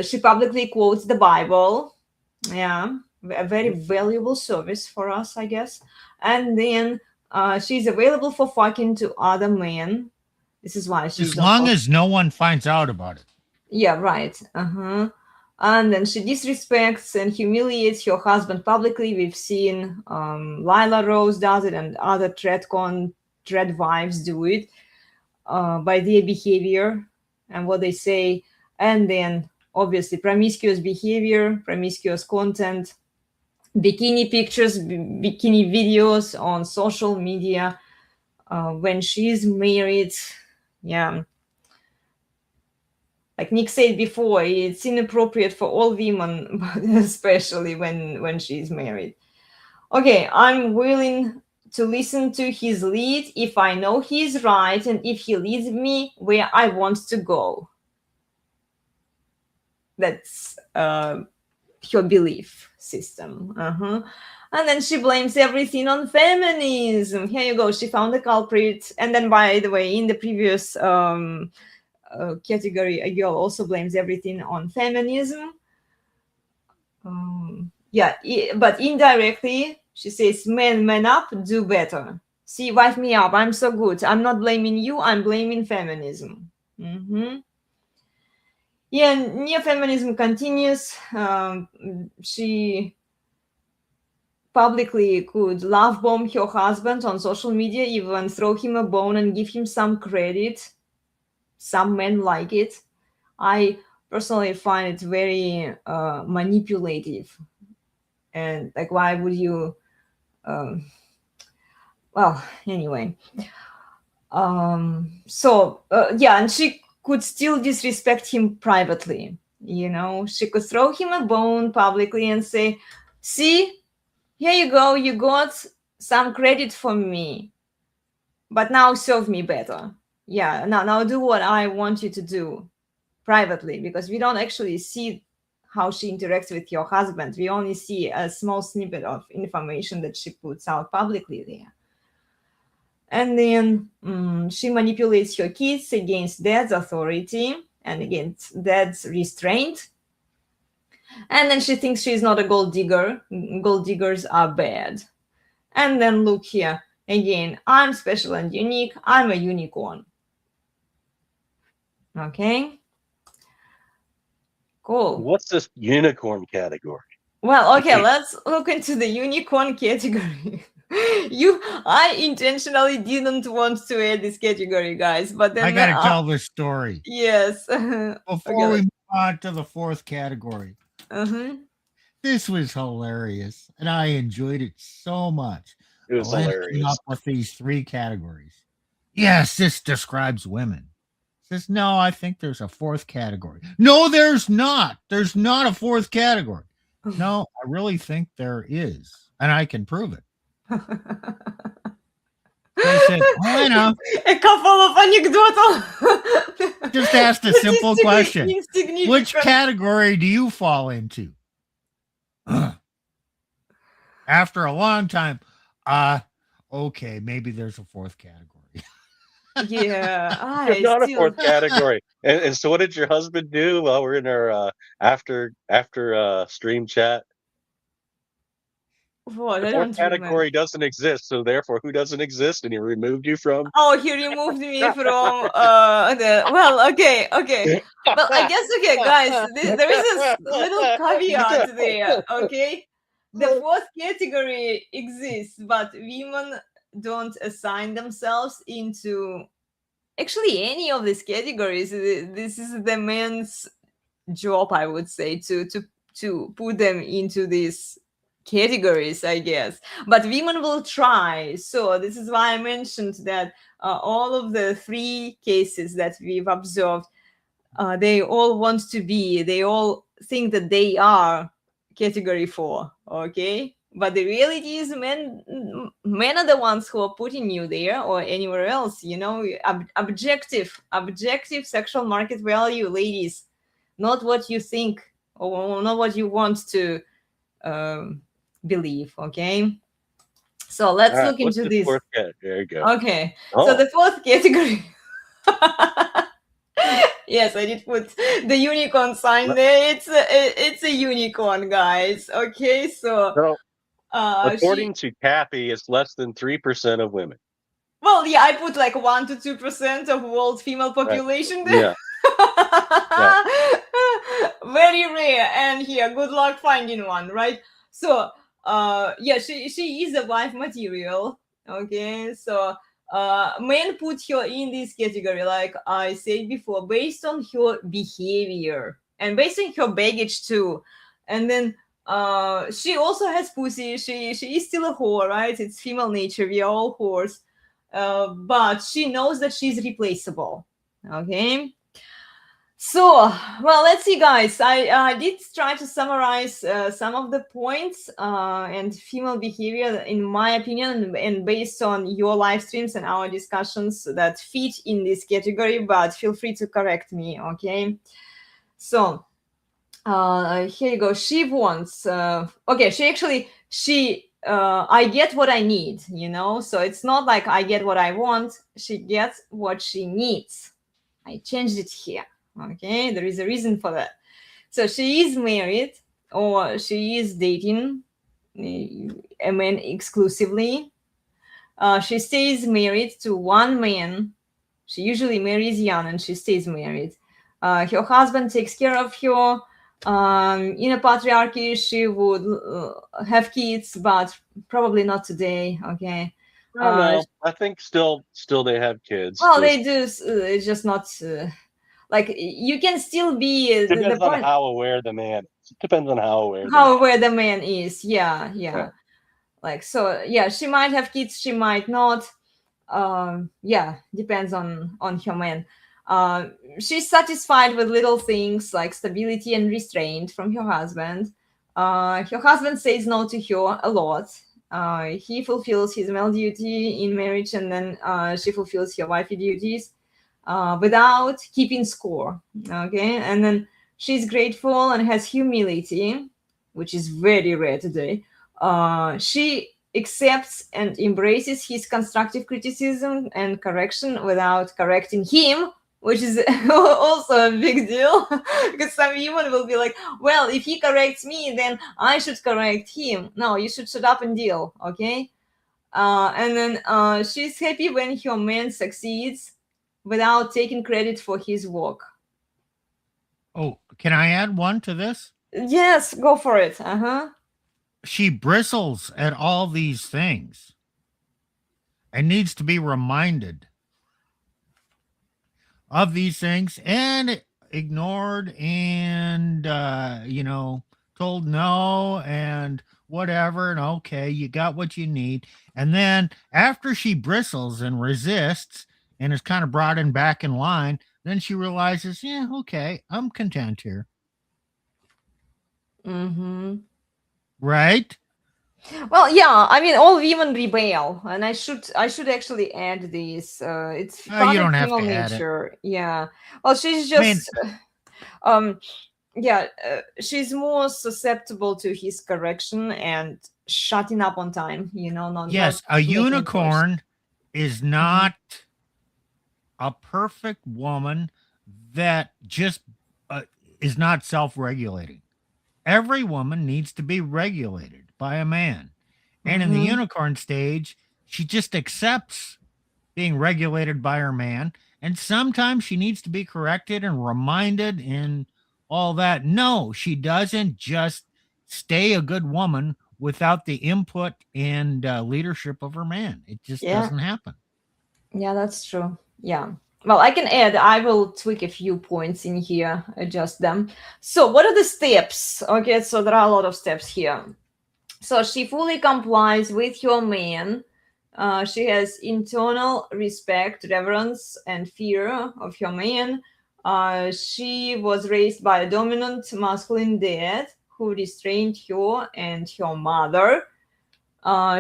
she publicly quotes the Bible. Yeah, a very valuable service for us, I guess. And then she's available for fucking to other men. This is why she's As long also, as no one finds out about it. yeah, right. And then she disrespects and humiliates her husband publicly. We've seen Lila Rose does it, and other Dread wives do it by their behavior and what they say. And then obviously promiscuous behavior, promiscuous content, bikini pictures, bikini videos on social media when she's married. Yeah, like Nick said before, it's inappropriate for all women, but especially when she's married. Okay, I'm willing to listen to his lead if I know he's right and if he leads me where I want to go. That's her belief system. And then she blames everything on feminism. Here you go. She found a culprit. And then, by the way, in the previous category, a girl also blames everything on feminism. But indirectly, she says, man up, do better. See, wife me up. I'm so good. I'm not blaming you. I'm blaming feminism. Yeah, neo-feminism continues. She publicly could love bomb her husband on social media, even throw him a bone and give him some credit. Some men like it. I personally find it very manipulative. And like, why would you? Well, anyway. And she could still disrespect him privately. She could throw him a bone publicly and say, see, here you go, you got some credit from me, but now serve me better. Yeah, now do what I want you to do privately, because we don't actually see how she interacts with your husband. We only see a small snippet of information that she puts out publicly there. And then she manipulates her kids against dad's authority and against dad's restraint. And then she thinks she's not a gold digger. Gold diggers are bad. And then look here. Again, I'm special and unique. I'm a unicorn. Okay. Cool. What's this unicorn category? Well, okay, let's look into the unicorn category. I intentionally didn't want to add this category, guys, but then I gotta tell this story. Yes. Before we move on to the fourth category. Uh-huh. This was hilarious, and I enjoyed it so much. It was hilarious. Up with these three categories. Yes, this describes women. Says, no, I think there's a fourth category. No, there's not. There's not a fourth category. No, I really think there is, and I can prove it. I said, I know. A couple of anecdotal. Just asked a simple question. Which category do you fall into? After a long time, okay, maybe there's a fourth category. Yeah, There's not a fourth category. And so, what did your husband do while we're in our after stream chat? What? The fourth category doesn't exist, so therefore, who doesn't exist? And he removed you from? Oh, he removed me from well, okay. Well, I guess, okay, guys, there is a little caveat there, okay? The fourth category exists, but women don't assign themselves into actually any of these categories. This is the man's job, I would say, to put them into these categories, I guess. But women will try. So this is why I mentioned that all of the three cases that we've observed, they all want to be, they all think that they are category 4, okay? But the reality is men are the ones who are putting you there or anywhere else, you know. Objective sexual market value, ladies, not what you think or not what you want to believe, okay? So All let's right, look what's into the this. fourth cat? There you go. Okay, so Oh, the fourth category. Yes, I did put the unicorn sign le- there. It's a unicorn, guys. Okay, so so she, according to Kathy, it's less than 3% of women. well, yeah, I put like 1 to 2% of world female Right. population there. Yeah. Yeah. Very rare, and here, good luck finding one, right? So yeah, she is a wife material. Okay, so men put her in this category, like I said before, based on her behavior and based on her baggage too. And then she also has pussy. She is still a whore, right? It's female nature, we are all whores. But she knows that she's replaceable. Okay, so, well, let's see, guys. I did try to summarize some of the points and female behavior, in my opinion, and based on your live streams and our discussions that fit in this category, but feel free to correct me, okay? So, here you go. She wants, okay, I get what I need, you know? So it's not like I get what I want, she gets what she needs. I changed it here. Okay, there is a reason for that. So she is married or she is dating a man exclusively. She stays married to one man. She usually marries young and she stays married. Her husband takes care of her. In a patriarchy, she would have kids, but probably not today. Okay. I don't know. I think still they have kids. Well, Just they do. It's just not. Like you can still be the depends on point how aware the man. Depends on how aware the how man. aware the man is. Yeah, Yeah. like, so yeah, she might have kids, she might not. Yeah, depends on her man. She's satisfied with little things like stability and restraint from her husband. Her husband says no to her a lot. He fulfills his male duty in marriage, and then she fulfills her wifey duties without keeping score. Okay, and then she's grateful and has humility, which is very rare today. She accepts and embraces his constructive criticism and correction without correcting him, which is also a big deal. Because some women will be like, well, if he corrects me, then I should correct him. No, you should shut up and deal, okay? And then she's happy when her man succeeds without taking credit for his work. Oh, can I add one to this? Yes, go for it. Uh-huh. She bristles at all these things and needs to be reminded of these things and ignored and, told no and whatever. And okay, you got what you need. And then after she bristles and resists and is kind of brought back in line, then she realizes, yeah, okay, I'm content here. Mm-hmm. Right? Well, yeah, I mean, all women rebel, and I should actually add this. It's You part of don't have female to add it. nature. Yeah. Well, she's I mean, just, um, yeah, she's more susceptible to his correction and shutting up on time. You know, not yes, not a making it worse. unicorn is not a perfect woman that just is not self-regulating. Every woman needs to be regulated by a man. And in the Mhm. unicorn stage, she just accepts being regulated by her man. And sometimes she needs to be corrected and reminded and all that. No, she doesn't just stay a good woman without the input and leadership of her man. It just Yeah. doesn't happen. Yeah, that's true. Yeah. Well, I can add, I will tweak a few points in here, adjust them. So, what are the steps? Okay, so there are a lot of steps here. So, she fully complies with her man. She has internal respect, reverence, and fear of her man. She was raised by a dominant masculine dad who restrained her and her mother.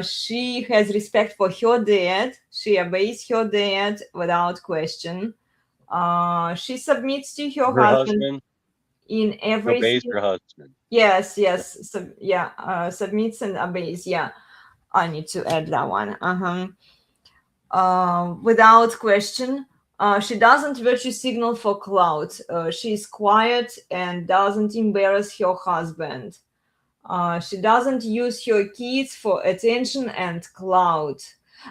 She has respect for her dad. She obeys her dad without question. She submits to her Her husband husband in obeys everything. her husband. Yes, yes. Submits and obeys. Yeah, I need to add that one. Without question. She doesn't virtue signal for clout. She is quiet and doesn't embarrass her husband. She doesn't use her kids for attention and clout.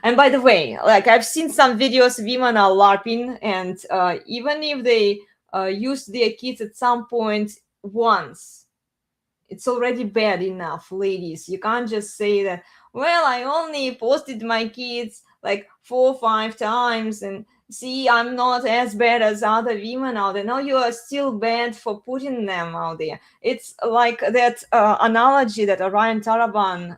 And by the way, like I've seen some videos, women are LARPing, and even if they use their kids at some point once, it's already bad enough, ladies. You can't just say that, well, I only posted my kids like 4 or 5 times, and see, I'm not as bad as other women out there. No, you are still bad for putting them out there. It's like that analogy that Orion Taraban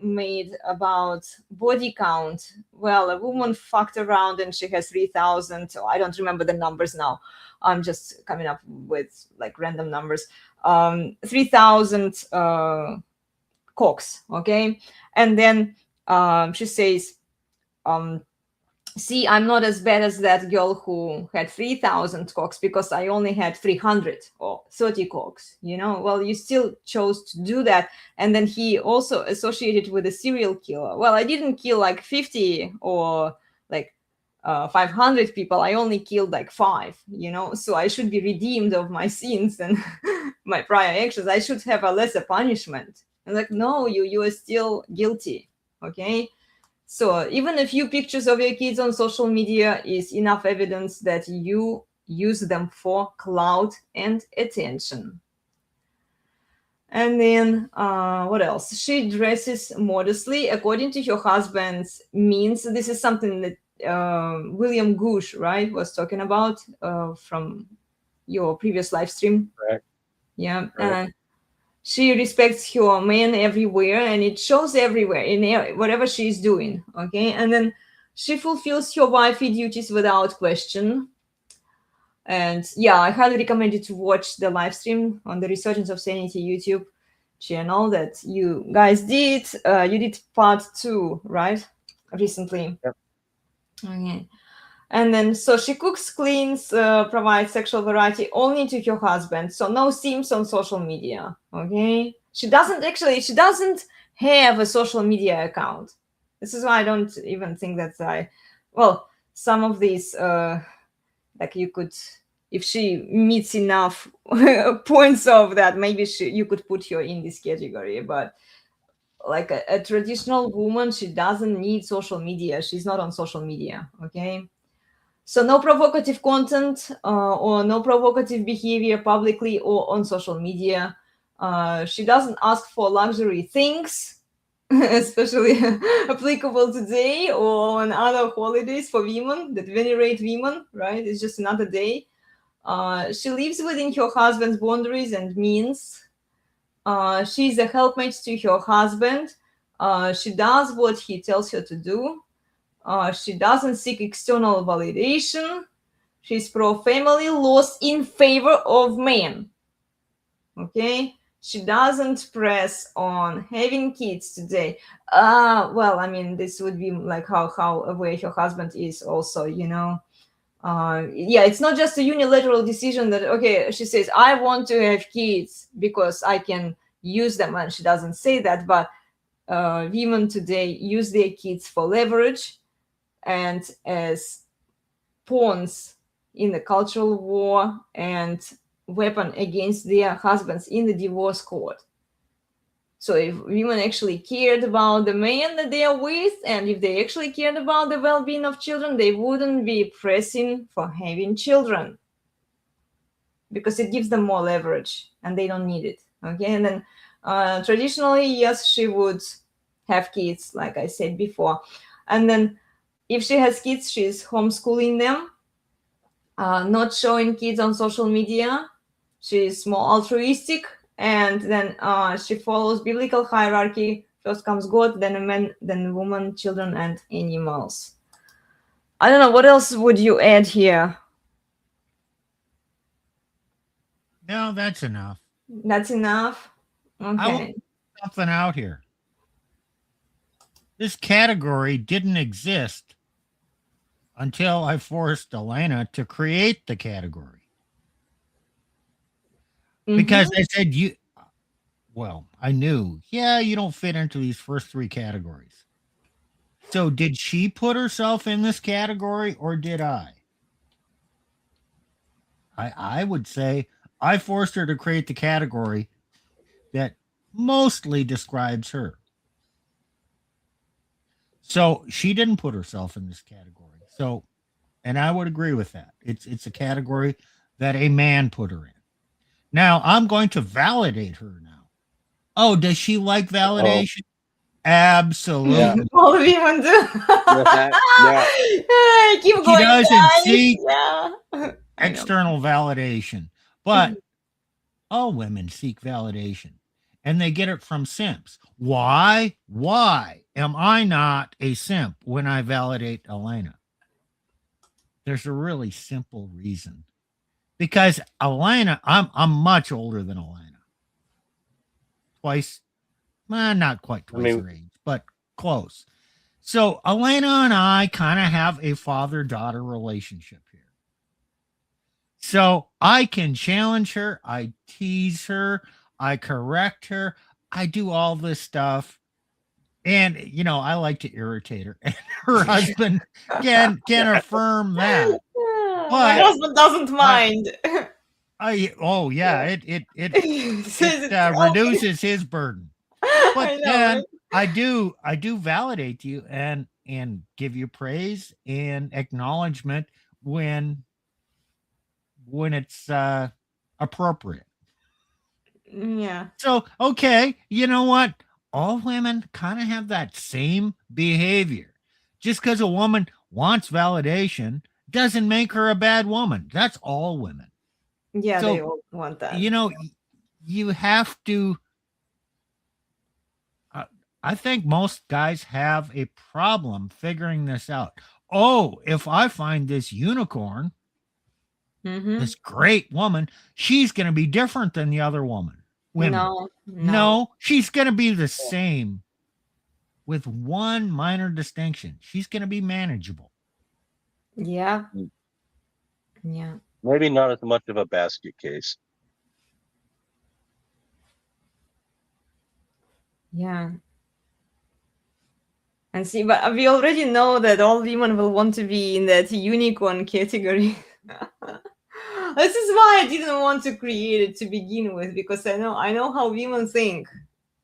made about body count. Well, a woman fucked around and she has 3,000. I don't remember the numbers now. I'm just coming up with like random numbers. 3,000 cocks, okay? And then she says, see, I'm not as bad as that girl who had 3,000 cocks because I only had 300 or 30 cocks, you know? Well, you still chose to do that. And then he also associated with a serial killer. Well, I didn't kill like 50 or like 500 people. I only killed like 5, you know? So I should be redeemed of my sins and my prior actions. I should have a lesser punishment. And like, no, you are still guilty, okay? So even a few pictures of your kids on social media is enough evidence that you use them for clout and attention. And then what else? She dresses modestly according to her husband's means. This is something that William Goosh, right, was talking about from your previous live stream. Correct. Yeah. Correct. She respects her man everywhere, and it shows everywhere in whatever she's doing. Okay. And then she fulfills her wifey duties without question. And yeah, I highly recommend you to watch the live stream on the Resurgence of Sanity YouTube channel that you guys did. You did part 2, right? Recently. Yep. Okay. And then, so she cooks, cleans, provides sexual variety only to her husband. So no sims on social media. Okay. She doesn't have a social media account. This is why I don't even think that some of these, like you could, if she meets enough points of that, maybe you could put her in this category. But like a traditional woman, she doesn't need social media. She's not on social media. Okay. So no provocative content or no provocative behavior publicly or on social media. She doesn't ask for luxury things, especially applicable today or on other holidays for women that venerate women, right? It's just another day. She lives within her husband's boundaries and means. She's a helpmate to her husband. She does what he tells her to do. She doesn't seek external validation. She's pro-family laws in favor of men. Okay? She doesn't press on having kids today. Well, I mean, this would be like how aware her husband is also, you know. Yeah, it's not just a unilateral decision that, okay, she says, I want to have kids because I can use them. And she doesn't say that, but women today use their kids for leverage and as pawns in the cultural war and weapon against their husbands in the divorce court. So if women actually cared about the man that they are with, and if they actually cared about the well-being of children, they wouldn't be pressing for having children because it gives them more leverage and they don't need it. Okay. And then traditionally, yes, she would have kids, like I said before. And then if she has kids, she's homeschooling them, not showing kids on social media. She's more altruistic, and then she follows biblical hierarchy. First comes God, then a man, then a woman, children, and animals. I don't know, what else would you add here? No, that's enough. That's enough. I want Okay. something out here. This category didn't exist until I forced Elena to create the category. Because I said, I knew, you don't fit into these first three categories. So did she put herself in this category or did I? I would say I forced her to create the category that mostly describes her. So she didn't put herself in this category. So, and I would agree with that. It's a category that a man put her in. Now I'm going to validate her now. Oh, does she like Oh, validation? Absolutely. All women do. now, Keep She going, doesn't guys. seek Yeah. I know. external validation, but all women seek validation and they get it from simps. Why? Why am I not a simp when I validate Elena? There's a really simple reason. Because Elena, I'm much older than Elena. Twice, not quite twice her age, but close. So Elena and I kind of have a father-daughter relationship here. So I can challenge her, I tease her, I correct her, I do all this stuff. And I like to irritate her. And her husband can affirm that. My But husband doesn't mind. it Says it's reduces his burden. But I know, then right? I do validate you and give you praise and acknowledgement when it's appropriate. Yeah. So, okay, you know what? All women kind of have that same behavior. Just because a woman wants validation doesn't make her a bad woman. That's all women. Yeah, they So, all want that. You have to. I think most guys have a problem figuring this out. Oh, if I find this unicorn, this great woman, she's going to be different than the other women. No, she's going to be the same with one minor distinction. She's going to be manageable. Yeah. Yeah. maybe not as much of a basket case. Yeah. And see, but we already know that all women will want to be in that unicorn category. This is why I didn't want to create it to begin with, because I know how women think.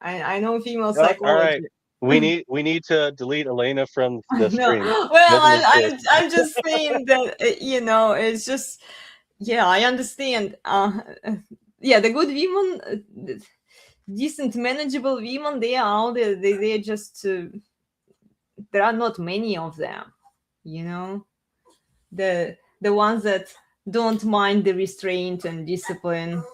I know female Oh, all right, psychology. we need to delete Elena from I the know. stream. Well, Doesn't exist. I'm just saying that it's just, yeah, I understand. Yeah, the good women, decent, manageable women, they are out there. They are just there are not many of them. The ones that don't mind the restraint and discipline.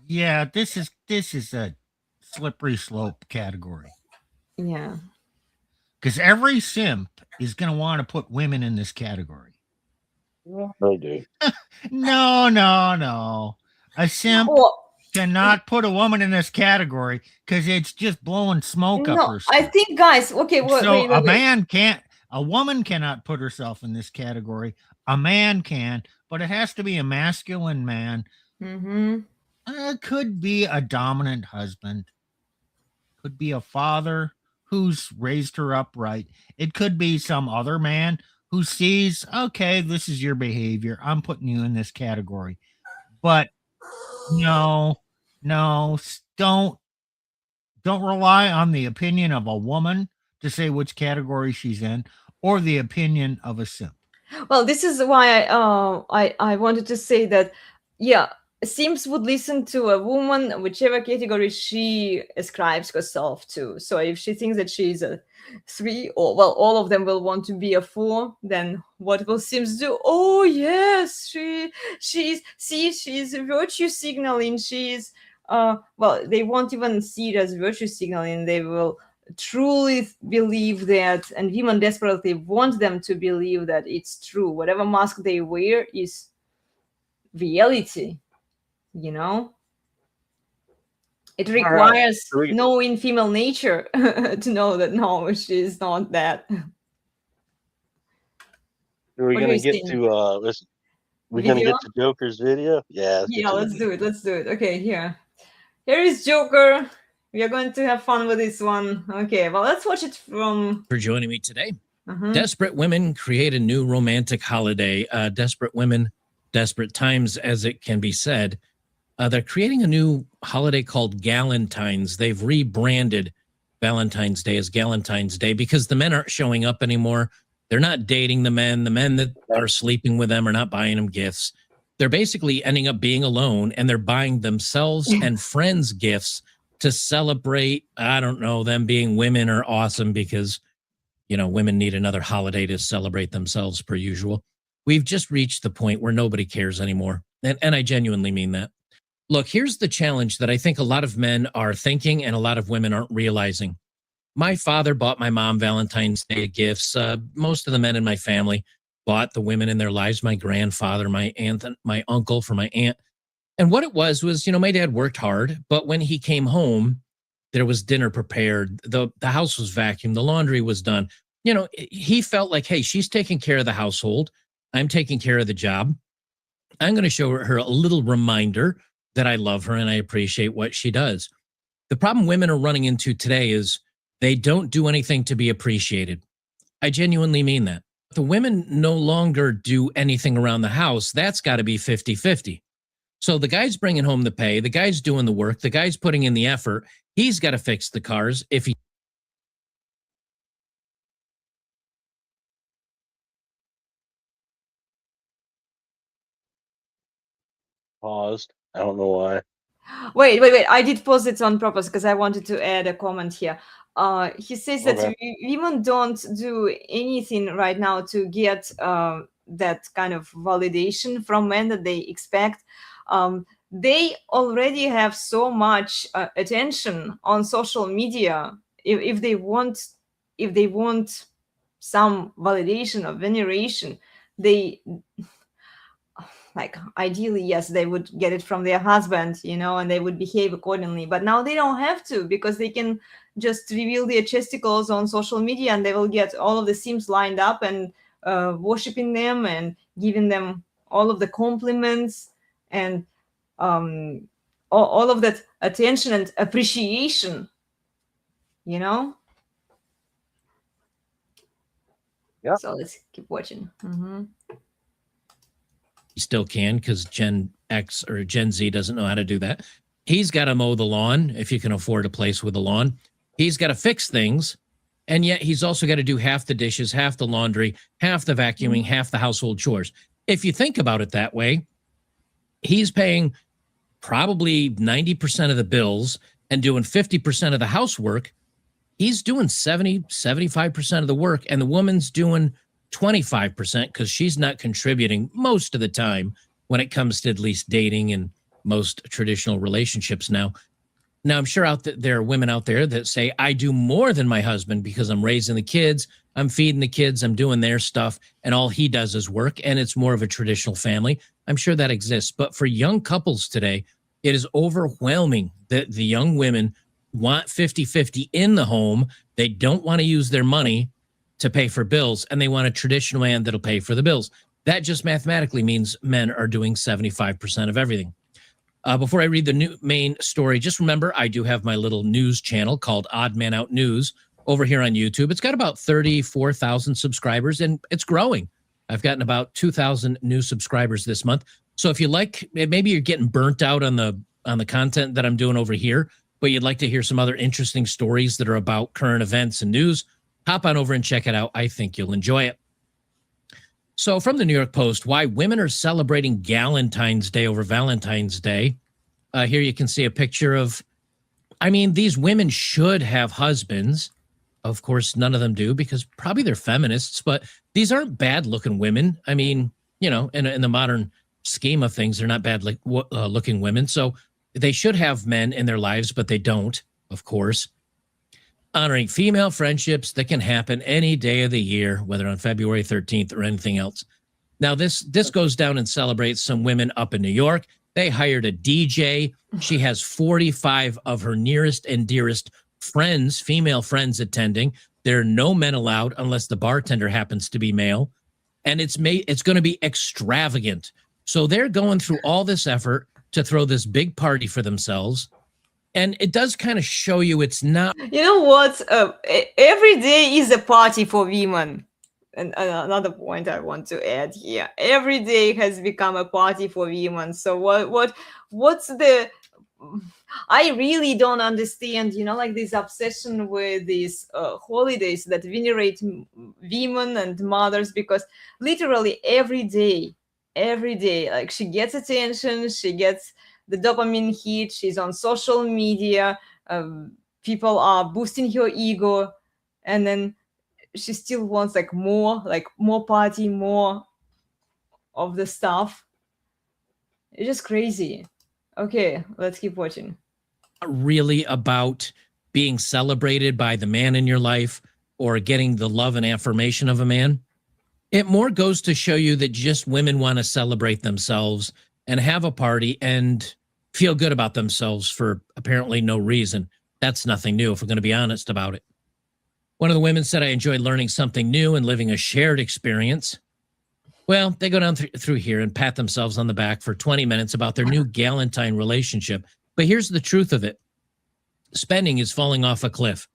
Yeah, this is a slippery slope category. Yeah. Because every simp is going to want to put women in this category. They do. No. A simp cannot put a woman in this category because it's just blowing smoke up No, her I skirt. think, guys, okay, So a woman cannot put herself in this category. A man can, but it has to be a masculine man. It could be a dominant husband. Could be a father who's raised her up right. It could be some other man who sees, okay, this is your behavior. I'm putting you in this category. But no, don't rely on the opinion of a woman to say which category she's in or the opinion of a simp. Well, this is why I wanted to say that, yeah, simps would listen to a woman, whichever category she ascribes herself to. So if she thinks that she's a 3, or, well, all of them will want to be a 4, then what will simps do? Oh yes, she's virtue signaling. She's well, they won't even see it as virtue signaling. They will truly believe that, and women desperately want them to believe that it's true. Whatever mask they wear is reality. It All right. requires So we, knowing female nature to know that no, she's not that. are we What do gonna you get think? to listen? We gonna Video? get to Joker's video? Yeah, let's get Yeah, to the let's video. do it. Let's do it. Okay, here. Here is Joker. We are going to have fun with this one. Okay, well, let's watch it from. For joining me today. Mhm. Desperate women create a new romantic holiday. Desperate women, desperate times, as it can be said. They're creating a new holiday called Galentine's. They've rebranded Valentine's Day as Galentine's Day because the men aren't showing up anymore. They're not dating the men. The men that are sleeping with them are not buying them gifts. They're basically ending up being alone, and they're buying themselves and friends gifts to celebrate, I don't know, them being women are awesome because, you know, women need another holiday to celebrate themselves per usual. We've just reached the point where nobody cares anymore. And I genuinely mean that. Look, here's the challenge that I think a lot of men are thinking and a lot of women aren't realizing. My father bought my mom Valentine's Day gifts. Most of the men in my family bought the women in their lives, my grandfather, my aunt, my uncle for my aunt. And what it was, you know, my dad worked hard, but when he came home, there was dinner prepared. The house was vacuumed. The laundry was done. You know, he felt like, hey, she's taking care of the household. I'm taking care of the job. I'm going to show her a little reminder that I love her and I appreciate what she does. The problem women are running into today is they don't do anything to be appreciated. I genuinely mean that. The women no longer do anything around the house. That's got to be 50-50. So the guy's bringing home the pay, the guy's doing the work, the guy's putting in the effort. He's got to fix the cars if he Paused. I don't know why. Wait. I did pause it on purpose because I wanted to add a comment here. He says that Okay. women don't do anything right now to get that kind of validation from men that they expect. They already have so much attention on social media. If they want some validation or veneration, they, like, ideally, yes, they would get it from their husband, you know, and they would behave accordingly. But now they don't have to, because they can just reveal their chesticles on social media and they will get all of the sims lined up and worshiping them and giving them all of the compliments and all of that attention and appreciation, you know. Yeah. So let's keep watching. still can because Gen X or Gen Z doesn't know how to do that. He's got to mow the lawn if you can afford a place with a lawn. He's got to fix things. And yet he's also got to do half the dishes, half the laundry, half the vacuuming, half the household chores. If you think about it that way, he's paying probably 90% of the bills and doing 50% of the housework. He's doing 75% of the work, and the woman's doing 25% because she's not contributing most of the time when it comes to at least dating and most traditional relationships now. Now, I'm sure there are women out there that say, I do more than my husband because I'm raising the kids, I'm feeding the kids, I'm doing their stuff, and all he does is work, and it's more of a traditional family. I'm sure that exists. But for young couples today, it is overwhelming that the young women want 50-50 in the home. They don't want to use their money to pay for bills, and they want a traditional man that'll pay for the bills. That just mathematically means men are doing 75% of everything. Before I read the new main story, just remember I do have my little news channel called Odd Man Out News over here on YouTube. It's got about 34,000 subscribers, and it's growing. I've gotten about 2,000 new subscribers this month. So if you like, maybe you're getting burnt out on the content that I'm doing over here, but you'd like to hear some other interesting stories that are about current events and news, hop on over and check it out. I think you'll enjoy it. So from the New York Post, why women are celebrating Galentine's Day over Valentine's Day. Here you can see a picture of, I mean, these women should have husbands. Of course, none of them do because probably they're feminists, but these aren't bad looking women. I mean, you know, in the modern scheme of things, they're not bad looking women. So they should have men in their lives, but they don't, of course. Honoring female friendships that can happen any day of the year, whether on February 13th or anything else. Now, this goes down and celebrates some women up in New York. They hired a DJ. She has 45 of her nearest and dearest friends, female friends, attending. There are no men allowed unless the bartender happens to be male. And it's going to be extravagant. So they're going through all this effort to throw this big party for themselves. And it does kind of show you it's not. You know what? Every day is a party for women. And another point I want to add here: every day has become a party for women. So what's the? I really don't understand. Like this obsession with these holidays that venerate women and mothers, because literally every day, like she gets attention, she gets the dopamine hit. She's on social media. People are boosting her ego, and then she still wants more party, more of the stuff. It's just crazy. Okay, let's keep watching. Really about being celebrated by the man in your life or getting the love and affirmation of a man. It more goes to show you that just women want to celebrate themselves and have a party and feel good about themselves for apparently no reason. That's nothing new, if we're going to be honest about it. One of the women said, I enjoyed learning something new and living a shared experience. Well, they go down through here and pat themselves on the back for 20 minutes about their new Galentine relationship. But here's the truth of it. Spending is falling off a cliff.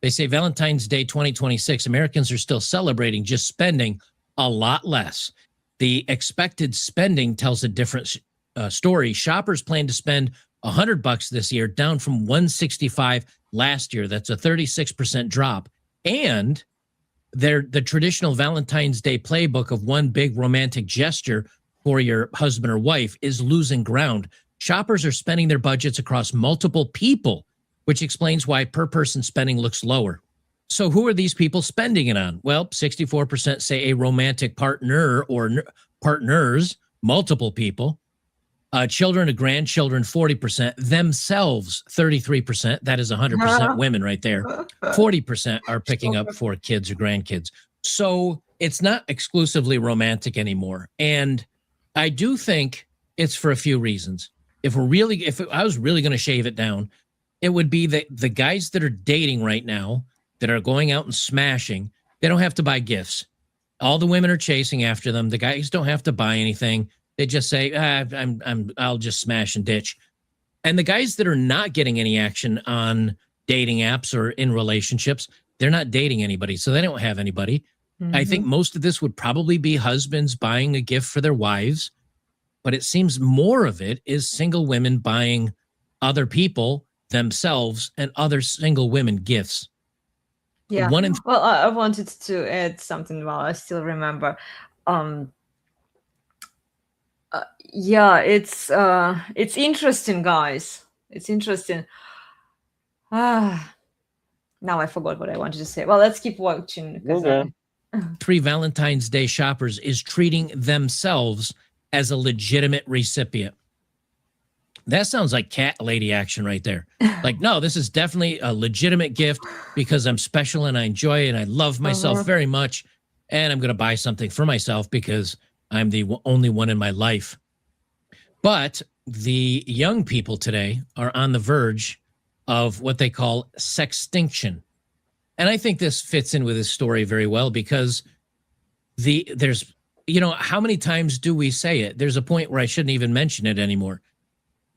They say Valentine's Day 2026, Americans are still celebrating, just spending a lot less. The expected spending tells a different story. Shoppers plan to spend $100 this year, down from $165 last year. That's a 36% drop. And the traditional Valentine's Day playbook of one big romantic gesture for your husband or wife is losing ground. Shoppers are spending their budgets across multiple people, which explains why per person spending looks lower. So who are these people spending it on? Well, 64% say a romantic partner or partners, multiple people. Children and grandchildren, 40%. Themselves, 33%. That is 100% women right there. 40% are picking up for kids or grandkids. So it's not exclusively romantic anymore. And I do think it's for a few reasons. If I was really going to shave it down, it would be that the guys that are dating right now, that are going out and smashing, they don't have to buy gifts. All the women are chasing after them. The guys don't have to buy anything. They just say, I'll just smash and ditch. And the guys that are not getting any action on dating apps or in relationships, they're not dating anybody, so they don't have anybody. Mm-hmm. I think most of this would probably be husbands buying a gift for their wives, but it seems more of it is single women buying other people, themselves, and other single women gifts. Yeah. Well, I wanted to add something while I still remember. Yeah, it's interesting, guys. It's interesting. Now I forgot what I wanted to say. Well, let's keep watching. Okay. Three Valentine's Day shoppers is treating themselves as a legitimate recipient. That sounds like cat lady action right there. Like, no, this is definitely a legitimate gift because I'm special and I enjoy it and I love myself very much. And I'm going to buy something for myself because I'm the only one in my life. But the young people today are on the verge of what they call sextinction. And I think this fits in with this story very well because there's, how many times do we say it? There's a point where I shouldn't even mention it anymore.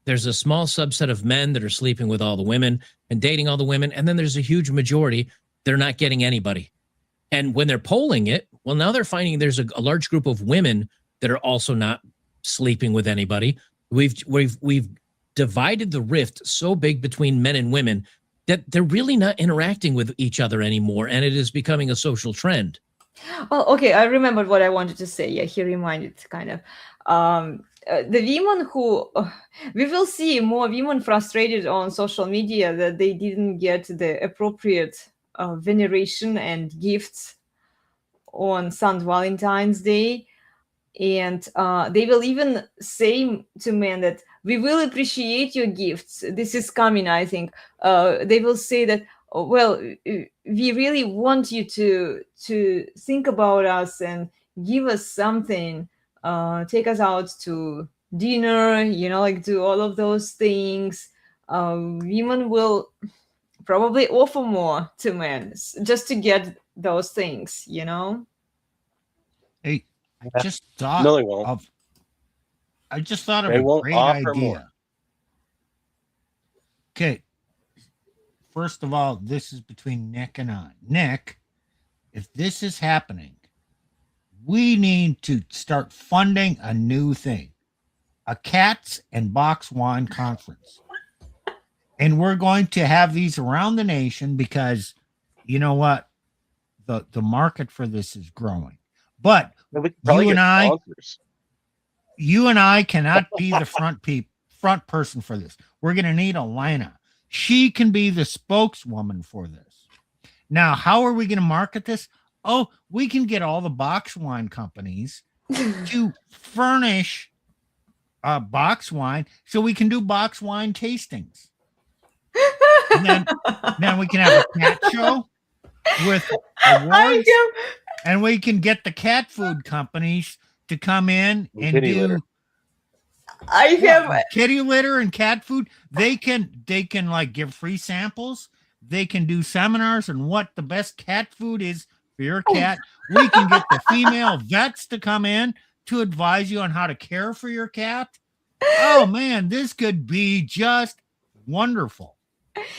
There's a small subset of men that are sleeping with all the women and dating all the women. And then there's a huge majority, they're not getting anybody. And when they're polling it, well, now they're finding there's a large group of women that are also not sleeping with anybody. We've divided the rift so big between men and women that they're really not interacting with each other anymore. And it is becoming a social trend. Well, okay, I remembered what I wanted to say. Yeah, he reminded kind of. The women who we will see more women frustrated on social media that they didn't get the appropriate veneration and gifts on St. Valentine's Day. And they will even say to men that we will appreciate your gifts. This is coming, I think. They will say that, well, we really want you to think about us and give us something. Take us out to dinner, like do all of those things, women will probably offer more to men just to get those things. Hey, I Yeah. just thought No, they won't. of I just thought of They a won't great offer more. idea. Okay. First of all, this is between Nick and I. Nick, if this is happening, we need to start funding a new thing, a cats and box wine conference. And we're going to have these around the nation because you know what? The market for this is growing. But And we could probably you get and I sponsors. cannot be the front person for this. We're going to need Elena. She can be the spokeswoman for this. Now, how are we going to market this? Oh, we can get all the box wine companies to furnish box wine so we can do box wine tastings. And then we can have a cat show with awards, and we can get the cat food companies to come in and Kitty do litter. I have kitty litter and cat food. They can like give free samples. They can do seminars on what the best cat food is for your cat. We can get the female vets to come in to advise you on how to care for your cat. Oh man, this could be just wonderful.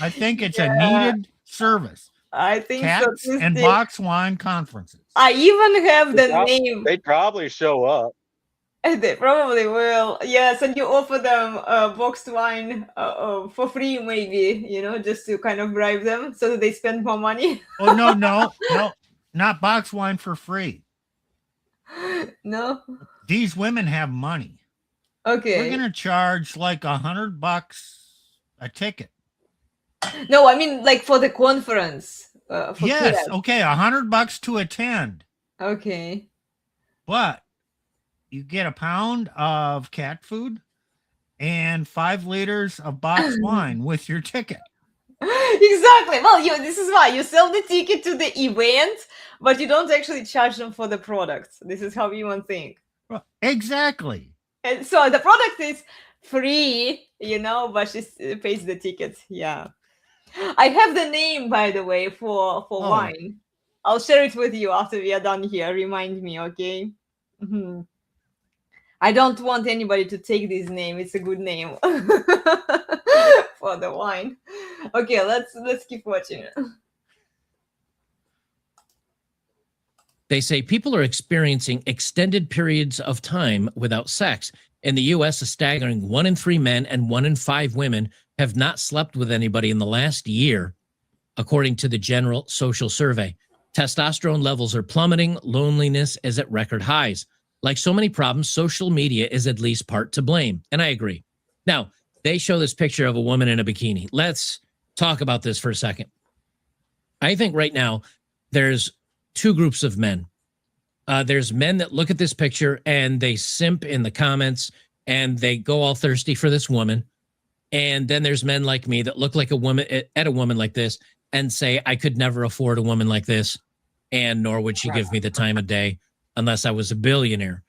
I think it's a needed service. I think Cats so. and box wine conferences. I even have the name. They'd probably show up. They probably will. Yes, and you offer them boxed wine for free, maybe, just to kind of bribe them so that they spend more money. Oh, no, not box wine for free. No? These women have money. Okay. We're going to charge like $100 a ticket. No, I mean like for the conference. For Yes, cats. okay, $100 to attend. Okay. But you get a pound of cat food and 5 liters of box wine with your ticket. Exactly. Well, this is why you sell the ticket to the event, but you don't actually charge them for the products. This is how you want to think. Exactly. And so the product is free, but she pays the tickets. Yeah. I have the name, by the way, for wine. I'll share it with you after we are done here. Remind me, okay? Mm-hmm. I don't want anybody to take this name. It's a good name for the wine. Okay, let's keep watching. They say people are experiencing extended periods of time without sex. In the U.S., a staggering 1 in 3 men and 1 in 5 women have not slept with anybody in the last year, according to the General Social Survey. Testosterone levels are plummeting. Loneliness is at record highs. Like so many problems, social media is at least part to blame. And I agree. Now, they show this picture of a woman in a bikini. Let's talk about this for a second. I think right now there's 2 groups of men. There's men that look at this picture and they simp in the comments and they go all thirsty for this woman. And then there's men like me that look like a woman at a woman like this and say, I could never afford a woman like this. And nor would she give me the time of day unless I was a billionaire.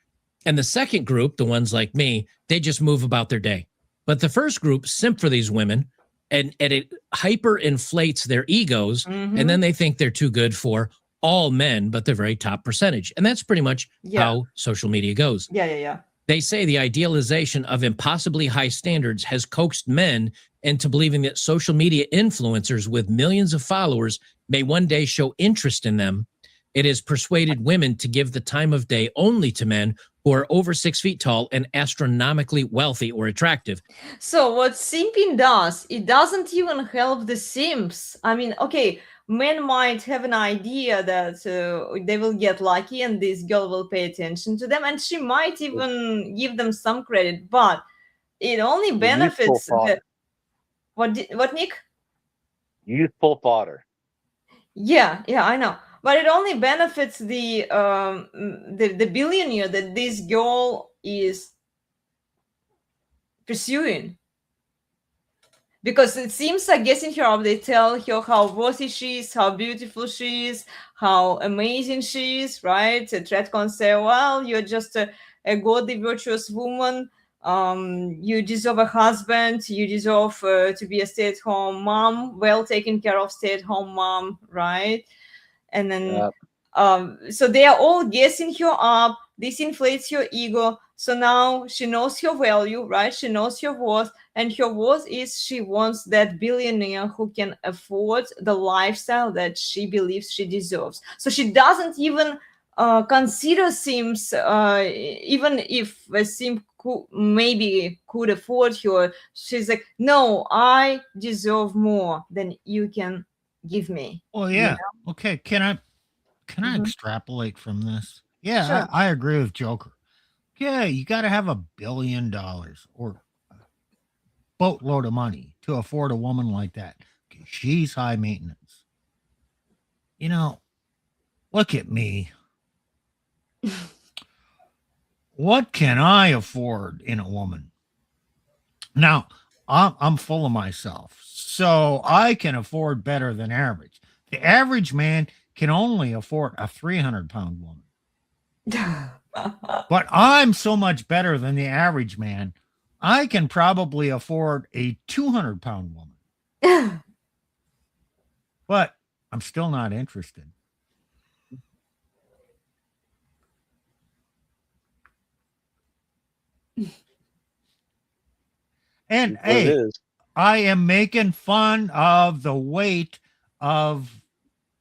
And the second group, the ones like me, they just move about their day. But the first group simp for these women and it hyper inflates their egos. Mm-hmm. And then they think they're too good for all men, but the very top percentage. And that's pretty much how social media goes. Yeah. They say the idealization of impossibly high standards has coaxed men into believing that social media influencers with millions of followers may one day show interest in them. It has persuaded women to give the time of day only to men who are over 6 feet tall and astronomically wealthy or attractive. So what simping does, it doesn't even help the simps. I mean, okay, men might have an idea that they will get lucky and this girl will pay attention to them, and she might even give them some credit, but it only benefits what, Nick? Youthful fodder. Yeah, I know. But it only benefits the billionaire that this girl is pursuing. Because it seems like getting her up, they tell her how worthy she is, how beautiful she is, how amazing she is, right? A threat can say, well, you're just a godly, virtuous woman. You deserve a husband, you deserve to be a stay-at-home mom, well taken care of stay-at-home mom, right? And then so they are all gassing her up. This inflates her ego. So now she knows her value, right? She knows her worth, and her worth is she wants that billionaire who can afford the lifestyle that she believes she deserves. So she doesn't even consider Sims, even if a Sim maybe could afford her. She's like, no, I deserve more than you can give me. Well, You yeah. Okay. Can I Mhm. extrapolate from this? Yeah, Sure. I agree with Joker. Yeah, you got to have $1 billion or a boatload of money to afford a woman like that. She's high maintenance. You know, look at me. What can I afford in a woman? Now, I'm full of myself, so I can afford better than average. The average man can only afford a 300-pound woman. But I'm so much better than the average man. I can probably afford a 200-pound woman, but I'm still not interested. And What it hey, is. I am making fun of the weight of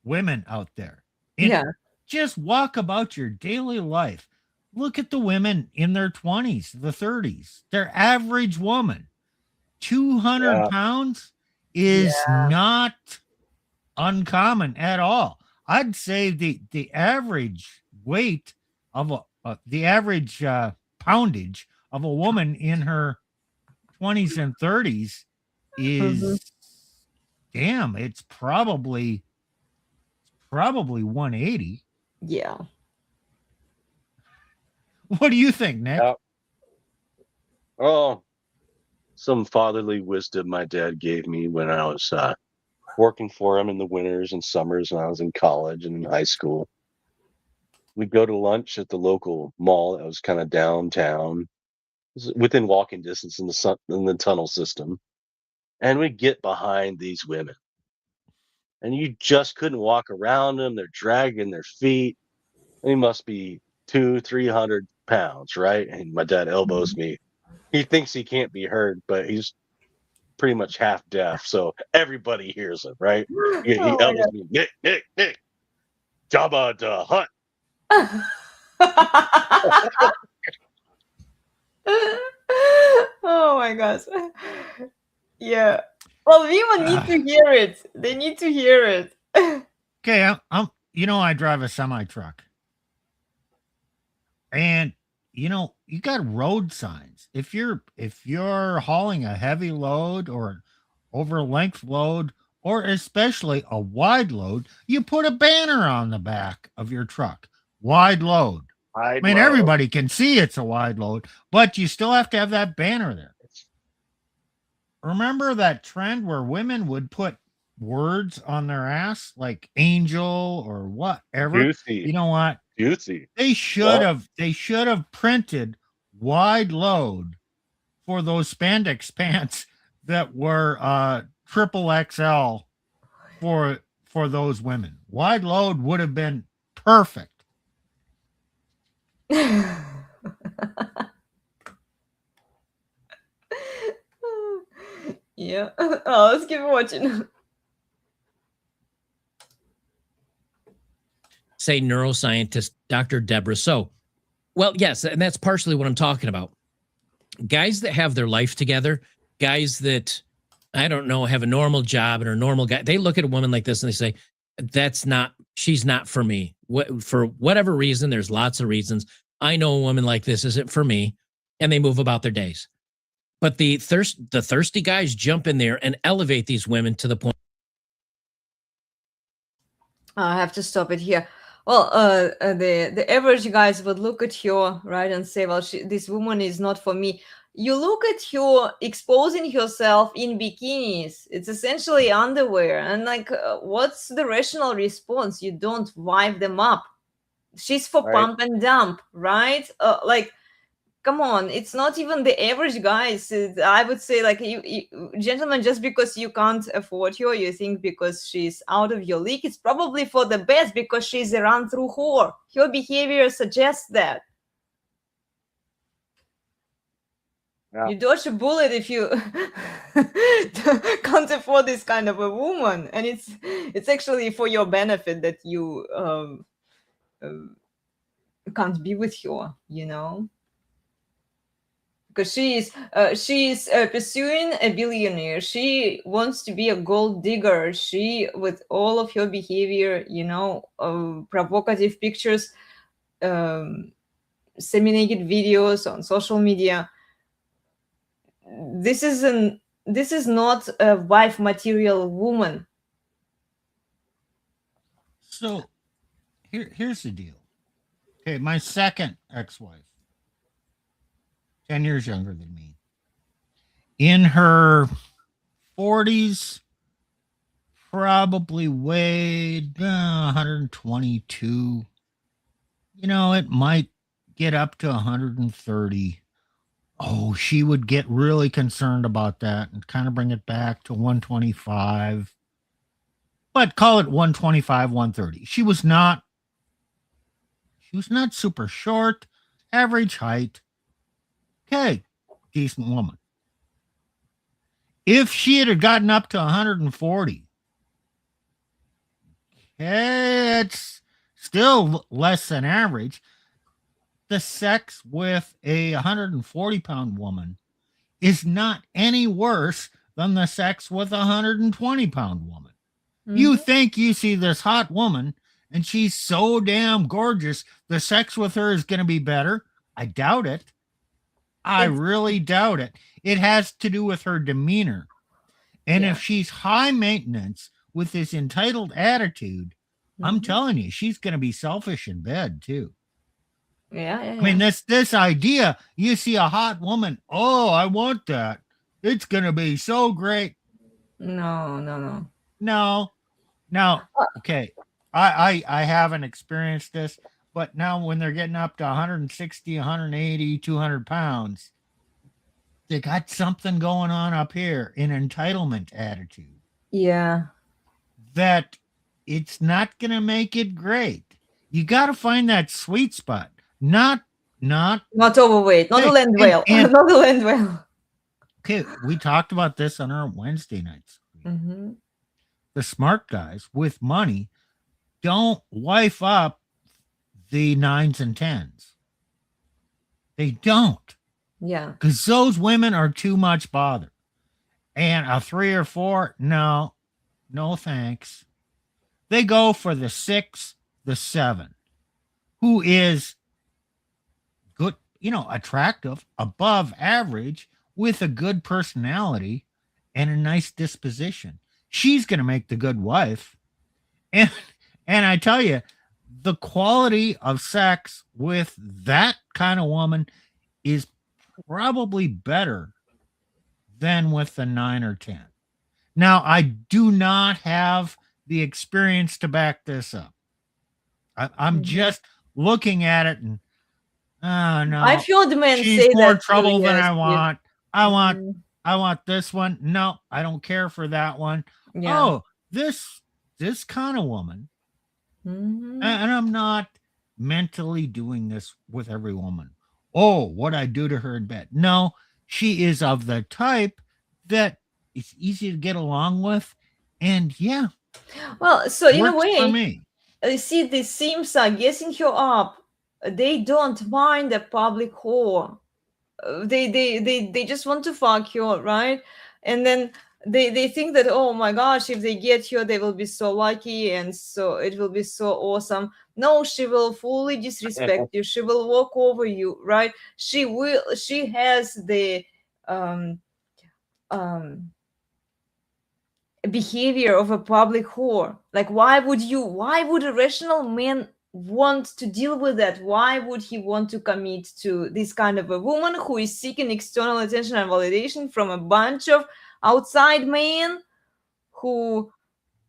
women out there. Yeah. Just walk about your daily life. Look at the women in their 20s, the 30s. Their average woman, 200 Yeah. pounds is not uncommon at all. I'd say the average weight of the average poundage of a woman in her 20s and 30s Mhm. is damn, it's probably 180. Yeah. What do you think, Yeah. Nick? Oh, some fatherly wisdom my dad gave me when I was working for him in the winters and summers when I was in college and in high school. We'd go to lunch at the local mall that was kind of downtown, within walking distance in the tunnel system, and we'd get behind these women, and you just couldn't walk around them. They're dragging their feet. They must be 200-300 pounds, right? And my dad elbows me. He thinks he can't be heard, but he's pretty much half deaf, so everybody hears him, right? He Oh my elbows me, Nick, Nick, Nick, Jabba the Hutt. god. Oh my gosh. Yeah. Well, women need to hear it. They need to hear it. Okay, I drive a semi truck, and you got road signs. If you're hauling a heavy load or an over length load, or especially a wide load, you put a banner on the back of your truck. Wide load. I I'd mean, low. everybody can see it's a wide load, but you still have to have that banner there. Remember that trend where women would put words on their ass like angel or whatever? Juicy, You know what? juicy. They Yep. should have printed wide load for those spandex pants that were triple XL for those women. Wide load would have been perfect. Yeah. Oh, let's keep watching. Say neuroscientist Dr. Deborah So. Well, yes, and that's partially what I'm talking about. Guys that have their life together, guys that, I don't know, have a normal job and are normal guy, they look at a woman like this and they say, she's not for me. For whatever reason, there's lots of reasons. I know a woman like this isn't for me, and they move about their days. But the thirsty guys jump in there and elevate these women to the point. I have to stop it here. Well, the average guys would look at her, right, and say, "Well, this woman is not for me." You look at her exposing herself in bikinis. It's essentially underwear, and like, what's the rational response? You don't wipe them up. She's for Right. pump and dump, right? Like, come on, it's not even the average guys. I would say, like, gentlemen, just because you can't afford her, you think because she's out of your league, it's probably for the best, because she's a run-through whore. Her behavior suggests that. Yeah. You dodge a bullet if you can't afford this kind of a woman, and it's actually for your benefit that you can't be with her, you know, because she's pursuing a billionaire. She wants to be a gold digger. She, with all of her behavior, you know, provocative pictures, semi-naked videos on social media, this is not a wife material woman. So here's the deal. Okay, my second ex-wife, 10 years younger than me, in her 40s, probably weighed 122. You know, it might get up to 130. Oh, she would get really concerned about that and kind of bring it back to 125. But call it 125, 130. She was not super short, average height. Okay, decent woman. If she had gotten up to 140, okay, it's still less than average. The sex with a 140-pound woman is not any worse than the sex with a 120-pound woman. You think you see this hot woman and she's so damn gorgeous, the sex with her is going to be better? I doubt it. I really doubt it. It has to do with her demeanor. And if she's high maintenance with this entitled attitude, I'm telling you, she's going to be selfish in bed too. Yeah. I mean, this idea, you see a hot woman, oh, I want that. It's going to be so great. No. Now, okay, I haven't experienced this, but now when they're getting up to 160, 180, 200 pounds, they got something going on up here, an entitlement attitude. Yeah. That it's not going to make it great. You got to find that sweet spot. Not overweight, not Hey, a land whale, and- not a land whale. Okay, we talked about this on our Wednesday nights. The smart guys with money don't wife up the 9s and 10s. They don't, Yeah. because those women are too much bother. And a 3 or 4, no thanks. They go for the 6, the 7, who is good, attractive, above average, with a good personality and a nice disposition. She's going to make the good wife. And I tell you, the quality of sex with that kind of woman is probably better than with the 9 or 10. Now, I do not have the experience to back this up. I'm just looking at it and, no. I've heard men She's say more that trouble than I yes, want. I want this one. No, I don't care for that one. yeah. Oh, this kind of woman. And I'm not mentally doing this with every woman. Oh, what I do to her in bed. No, she is of the type that it's easy to get along with. And yeah, Well, so in a works for way, me. see, the Sims are guessing her up. They don't mind a public whore. They just want to fuck her, right? And then they think that, oh my gosh, if they get her, they will be so lucky, and so it will be so awesome. No, she will fully disrespect you. She will walk over you, right? She has the behavior of a public whore. Like, why would a rational man want to deal with that? Why would he want to commit to this kind of a woman who is seeking external attention and validation from a bunch of outside men who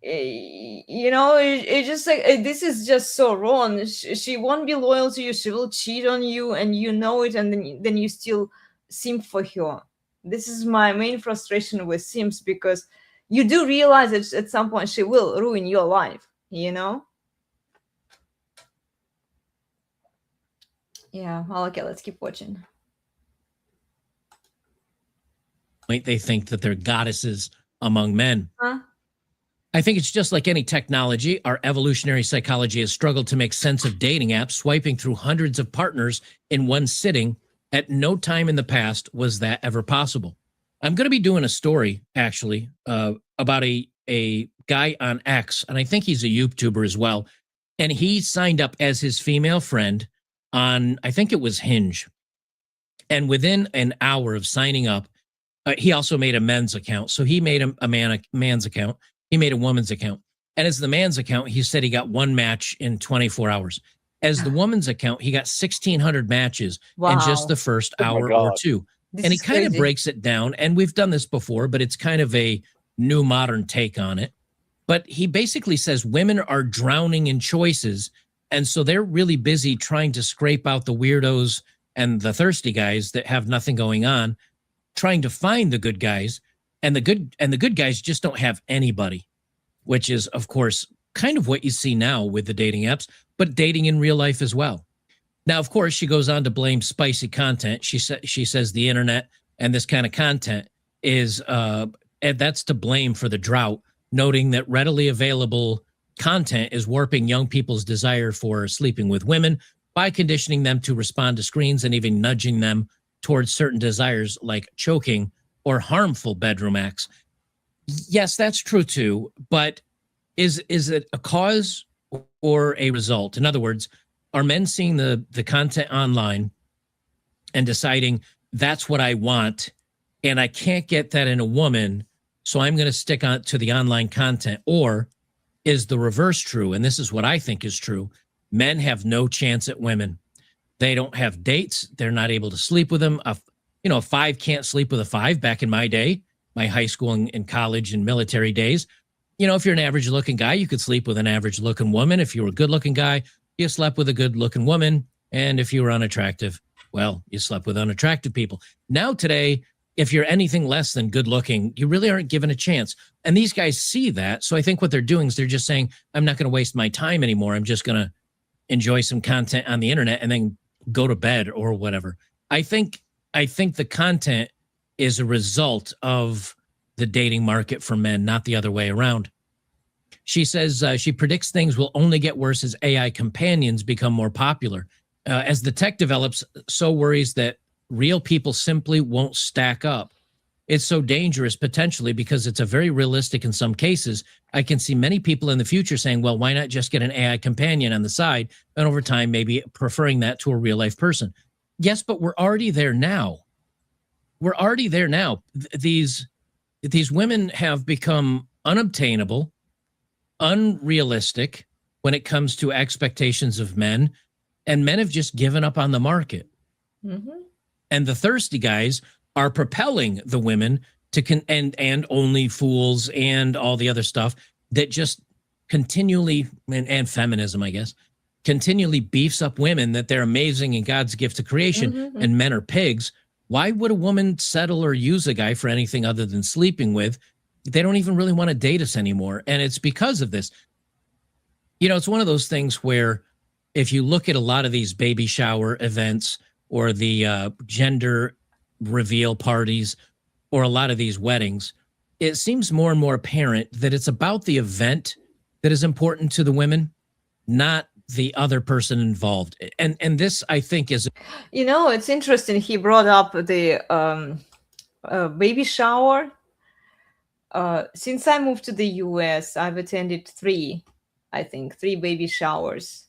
you know, it just like this is just so wrong. She won't be loyal to you. She will cheat on you, and you know it, and then you still simp for her. This is my main frustration with simps, because you do realize that at some point she will ruin your life, you know. Yeah, well, okay, let's keep watching. They think that they're goddesses among men. Huh? I think it's just like any technology. Our evolutionary psychology has struggled to make sense of dating apps, swiping through hundreds of partners in one sitting. At no time in the past was that ever possible. I'm going to be doing a story, actually, about a guy on X, and I think he's a YouTuber as well. And he signed up as his female friend on, I think it was Hinge. And within an hour of signing up, he also made a men's account. So he made a man's account. He made a woman's account. And as the man's account, he said he got one match in 24 hours. As the woman's account, he got 1,600 matches in just the first hour or two. And he kind of breaks it down. And we've done this before, but it's kind of a new modern take on it. But he basically says women are drowning in choices. And so they're really busy trying to scrape out the weirdos and the thirsty guys that have nothing going on, trying to find the good guys, and the good guys just don't have anybody, which is, of course, kind of what you see now with the dating apps, but dating in real life as well. Now, of course, she goes on to blame spicy content. She says the internet and this kind of content is and that's to blame for the drought, noting that readily available content is warping young people's desire for sleeping with women by conditioning them to respond to screens and even nudging them towards certain desires like choking or harmful bedroom acts. Yes, that's true too, but is it a cause or a result? In other words, are men seeing the content online and deciding that's what I want and I can't get that in a woman, so I'm going to stick on to the online content? Or is the reverse true? And this is what I think is true. Men have no chance at women. They don't have dates. They're not able to sleep with them. A 5 can't sleep with a 5 back in my day, my high school and college and military days. If you're an average looking guy, you could sleep with an average looking woman. If you were a good looking guy, you slept with a good looking woman. And if you were unattractive, well, you slept with unattractive people. Now today, if you're anything less than good looking, you really aren't given a chance. And these guys see that. So I think what they're doing is they're just saying, I'm not going to waste my time anymore. I'm just going to enjoy some content on the internet and then go to bed or whatever. I think the content is a result of the dating market for men, not the other way around. She says she predicts things will only get worse as AI companions become more popular. As the tech develops, so worries that real people simply won't stack up. It's so dangerous potentially because it's a very realistic in some cases. I can see many people in the future saying, well, why not just get an AI companion on the side? And over time, maybe preferring that to a real life person. Yes, but we're already there now. We're already there now. These women have become unobtainable, unrealistic when it comes to expectations of men, and men have just given up on the market. Mm-hmm. And the thirsty guys are propelling the women to and only fools and all the other stuff that just continually, and feminism, I guess, continually beefs up women that they're amazing and God's gift to creation, mm-hmm. and men are pigs. Why would a woman settle or use a guy for anything other than sleeping with? They don't even really want to date us anymore. And it's because of this. It's one of those things where if you look at a lot of these baby shower events or the gender reveal parties or a lot of these weddings, it seems more and more apparent that it's about the event that is important to the women, not the other person involved. And this, I think, is... It's interesting. He brought up the baby shower. Since I moved to the US, I've attended 3 baby showers.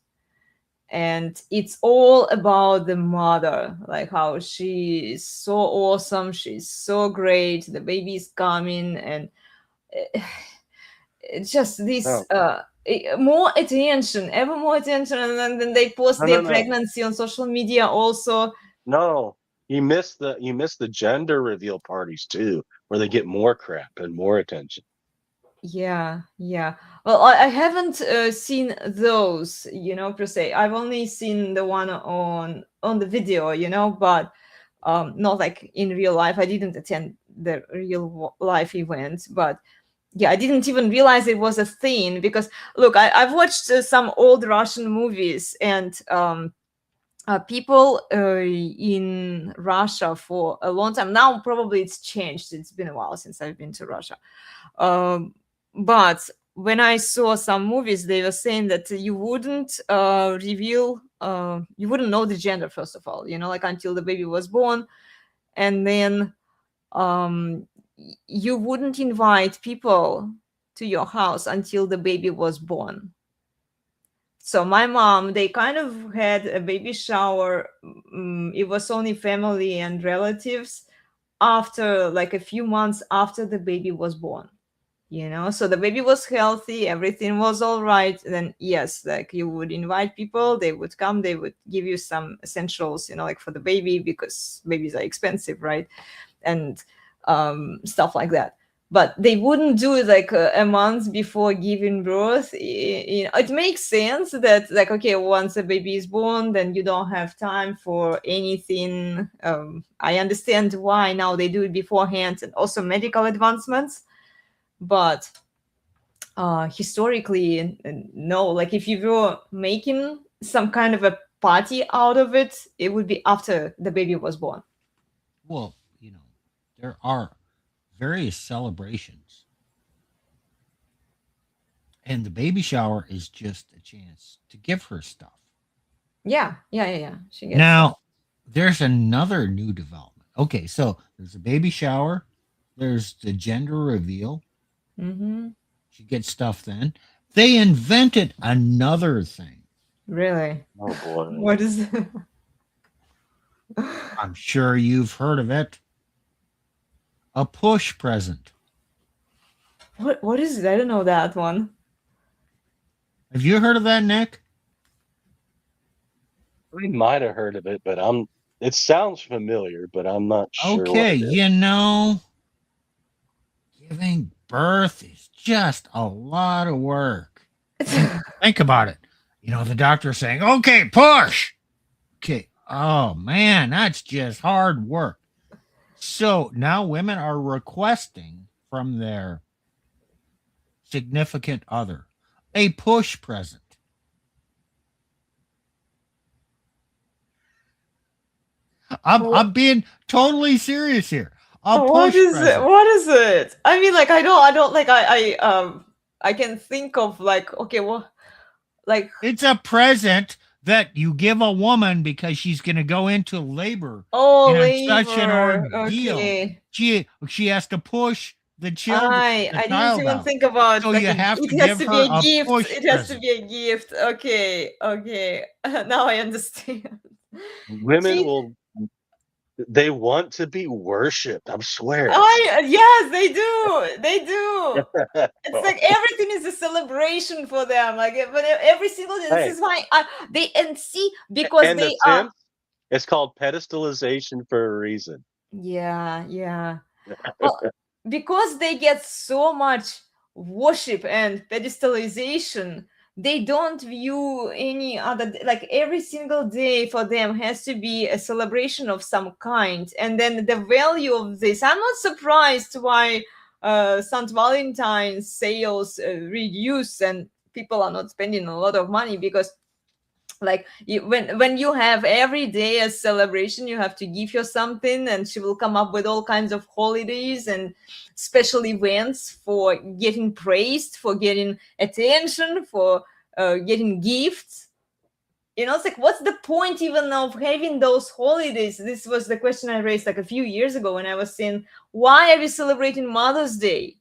And it's all about the mother, like how she is so awesome, she's so great, the baby is coming, and it's just this more attention, ever more attention, and then they post their pregnancy on social media also. No, you missed the gender reveal parties too, where they get more crap and more attention. Yeah, yeah. Well, I haven't seen those, per se. I've only seen the one on the video, but not like in real life. I didn't attend the real life event, but yeah, I didn't even realize it was a thing because look, I've watched some old Russian movies and people in Russia for a long time now. Probably it's changed. It's been a while since I've been to Russia. Um, but when I saw some movies, they were saying that you wouldn't reveal, you wouldn't know the gender, first of all, like until the baby was born. And then um, you wouldn't invite people to your house until the baby was born. So my mom, they kind of had a baby shower. It was only family and relatives after like a few months after the baby was born. So the baby was healthy, everything was all right. Then yes, like you would invite people, they would come, they would give you some essentials, like for the baby, because babies are expensive, right? And stuff like that. But they wouldn't do it like a month before giving birth. It makes sense that like, okay, once a baby is born, then you don't have time for anything. I understand why now they do it beforehand, and also medical advancements. But historically, no, like if you were making some kind of a party out of it, it would be after the baby was born. Well, there are various celebrations, and the baby shower is just a chance to give her stuff. Yeah. She gets Now, there's another new development. Okay, so there's a baby shower, there's the gender reveal. Mm-hmm. She gets stuff then. They invented another thing. Really? Oh boy. What is it? I'm sure you've heard of it. A push present. What is it? I don't know that one. Have you heard of that, Nick? We might have heard of it, but it sounds familiar, but I'm not sure what Okay, it is. giving birth is just a lot of work. Think about it. The doctor's saying, okay, push. Okay. Oh, man, that's just hard work. So now women are requesting from their significant other a push present. I'm being totally serious here. A What push is it? present. What is it? I mean, like, I don't like, I can think of like, okay, well, like, It's a present that you give a woman because she's going to go into labor oh, and it's such an labor. ordeal. Okay. She has to push the I didn't child even out. think about So like you have to it has give to be her a a gift. push It has to present. be a gift. Okay, okay. Now I understand. Women See, they want to be worshipped. I swear. yes, they do. They do. It's like everything is a celebration for them. Like, but every single day. This Hey, is why they and see because and the they are. tenth, it's called pedestalization for a reason. Yeah, yeah. Well, because they get so much worship and pedestalization, they don't view any other like every single day for them has to be a celebration of some kind. And then the value of this, I'm not surprised why St. Valentine sales reduce and people are not spending a lot of money because like when you have every day a celebration, you have to give her something, and she will come up with all kinds of holidays and special events for getting praised, for getting attention, for getting gifts. It's like, what's the point even of having those holidays? This was the question I raised like a few years ago when I was saying, why are we celebrating Mother's Day?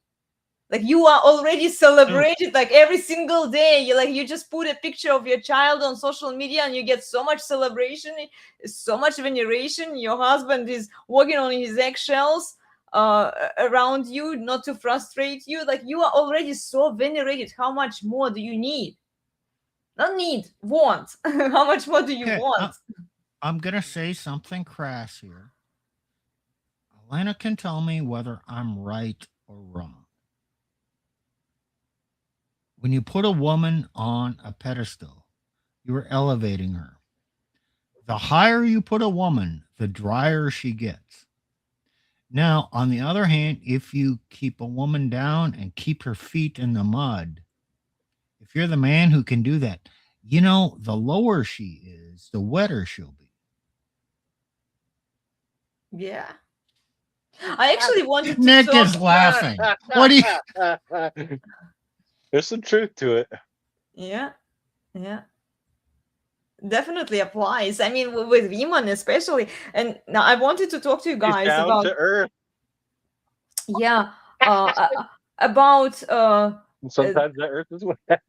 Like, you are already So, celebrated like every single day. You just put a picture of your child on social media and you get so much celebration, so much veneration. Your husband is walking on his eggshells around you, not to frustrate you. Like, you are already so venerated. How much more do you need? Not need, want. How much more do you okay, want? I'm going to say something crass here. Elena can tell me whether I'm right or wrong. when you put a woman on a pedestal, you are elevating her. The higher you put a woman, the drier she gets. Now, on the other hand, if you keep a woman down and keep her feet in the mud, if you're the man who can do that, the lower she is, the wetter she'll be. Yeah. I actually wanted to Nick talk. is laughing. What do you? There's some truth to it. Yeah, yeah. Definitely applies. I mean, with women especially. And now I wanted to talk to you He's guys down about, to earth. yeah, about And sometimes that earth is wet.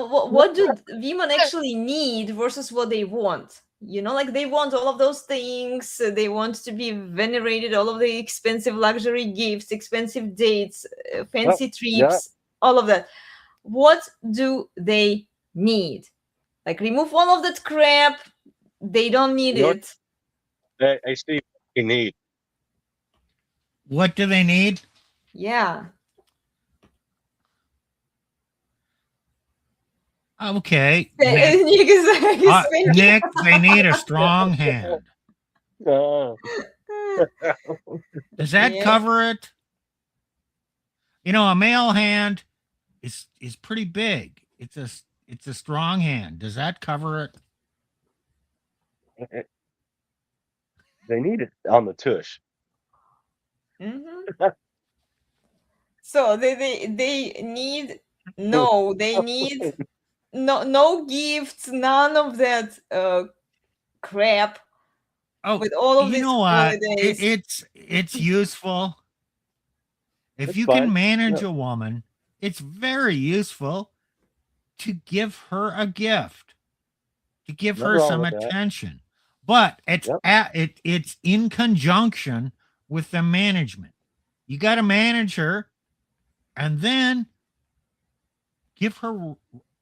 what do women actually need versus what they want. Like they want all of those things. They want to be venerated, all of the expensive luxury gifts, expensive dates, fancy yeah. trips, all of that. What do they need? Like, remove all of that crap. They don't need You know it. I see what you need. What do they need? Yeah. Okay, Nick Nick, they need a strong hand. Oh, Does that Yeah. cover it? A male hand is pretty big. It's a strong hand. Does that cover it? they need it on the tush. Mhm. So they need they need no gifts, none of that crap Oh, with all of you these know what? holidays. It's useful. If That's you fine. can manage Yeah. a woman, it's very useful to give her a gift, to give Nothing her wrong some with that. attention. But it's Yep. it's in conjunction with the management. You got to manage her and then give her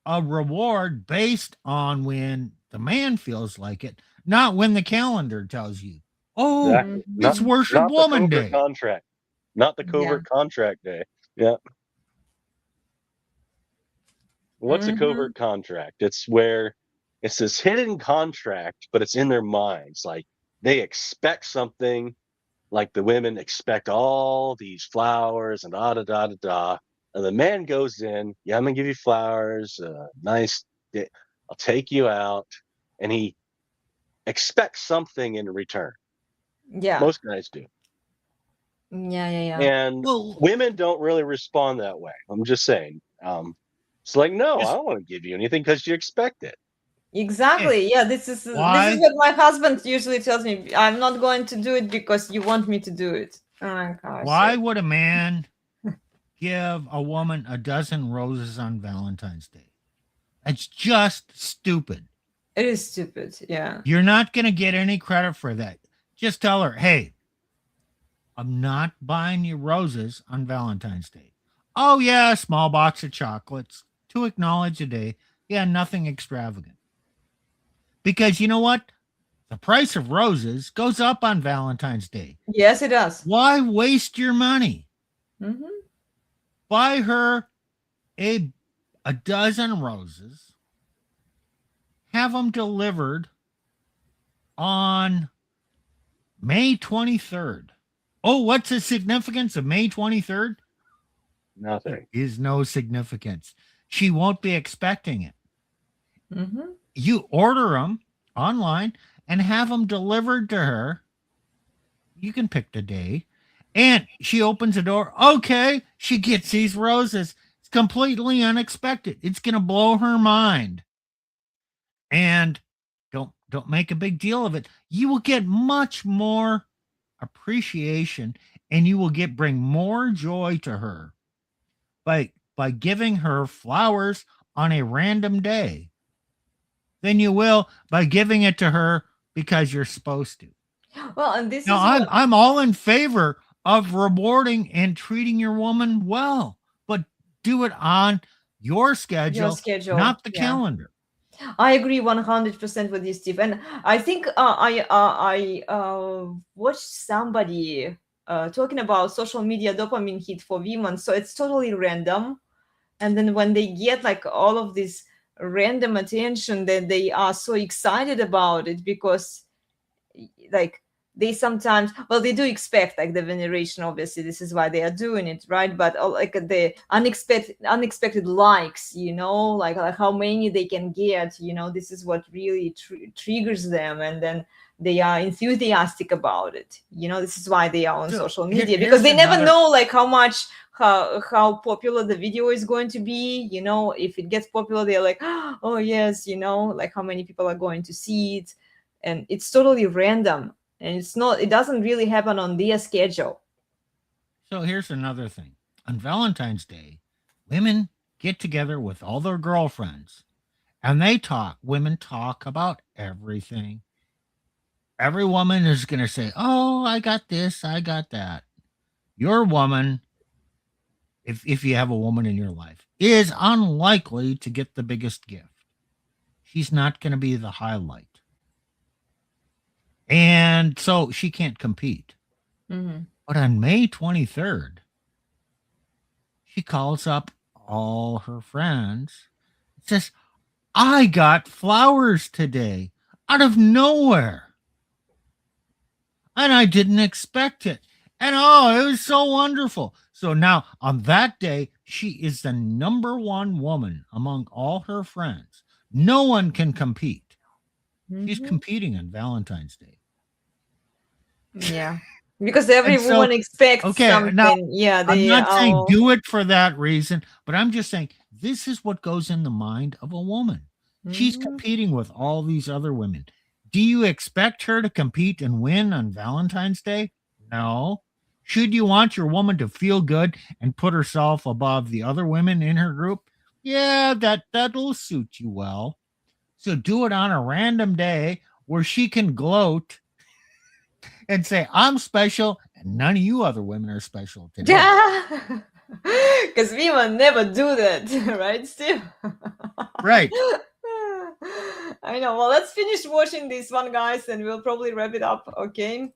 a reward based on when the man feels like it, not when the calendar tells you, oh, Exactly. it's Worship Not the Woman covert Day. contract. Not the Yeah. covert contract day. Yeah. What's a Mhm. covert contract? It's where it's this hidden contract, but it's in their minds. Like they expect something, like the women expect all these flowers and da da da da da. And the man goes in, yeah, I'm gonna give you flowers, nice, I'll take you out, and he expects something in return. Yeah. Most guys do. Yeah. And Well, women don't really respond that way. I'm just saying. It's like, no, I just don't want to give you anything because you expect it. Exactly. Yeah, this is why what my husband usually tells me. I'm not going to do it because you want me to do it. Oh my gosh. why would a man give a woman a dozen roses on Valentine's Day? It's just stupid. It is stupid. Yeah. You're not going to get any credit for that. Just tell her, hey, I'm not buying you roses on Valentine's Day. Oh, yeah, a small box of chocolates to acknowledge the day. Yeah, nothing extravagant. Because you know what? The price of roses goes up on Valentine's Day. Yes, it does. Why waste your money? Hmm. Buy her a dozen roses, have them delivered on May 23rd. Oh, what's the significance of May 23rd? There Nothing. is no significance. She won't be expecting it. Hmm. You order them online and have them delivered to her. You can pick the day. And she opens the door. Okay, she gets these roses. It's completely unexpected. It's going to blow her mind. And don't make a big deal of it. You will get much more appreciation and you will bring more joy to her by giving her flowers on a random day than you will by giving it to her because you're supposed to. Well, and this Now, is what I'm all in favor of rewarding and treating your woman well, but do it on your schedule, your schedule. not the Yeah. calendar. I agree 100% with you, Steve. And I think I watched somebody talking about social media dopamine hit for women. So it's totally random. and then when they get like all of this random attention, then they are so excited about it, because like they sometimes, well, they do expect like the veneration, obviously this is why they are doing it, right? But like the unexpected likes, like how many they can get, this is what really triggers them, and then they are enthusiastic about it. This is why they are on So, social here- media, because here's they never another- know like how popular the video is going to be. If it gets popular, they're like, oh yes, like how many people are going to see it, and it's totally random, and it doesn't really happen on their schedule. So here's another thing. On Valentine's Day, women get together with all their girlfriends and women talk about everything. Every woman is going to say, oh, I got this, I got that. Your woman, if you have a woman in your life, is unlikely to get the biggest gift. She's not going to be the highlight. And so she can't compete. Mm-hmm. But on May 23rd, she calls up all her friends and says, I got flowers today out of nowhere. And I didn't expect it. And oh, it was so wonderful. So now on that day, she is the number one woman among all her friends. No one can compete. She's Mm-hmm. competing on Valentine's Day. Yeah, because every And so- woman expects okay, something. now, Yeah, I'm they not saying all. do it for that reason, but I'm just saying this is what goes in the mind of a woman. She's Mhm. competing with all these other women. Do you expect her to compete and win on Valentine's Day? No. Should you want your woman to feel good and put herself above the other women in her group? Yeah, that'll suit you well. So do it on a random day where she can gloat and say, I'm special, and none of you other women are special today. Yeah, because women never do that, right, Steve? Right. I know. Well, let's finish watching this one, guys, and we'll probably wrap it up. Okay.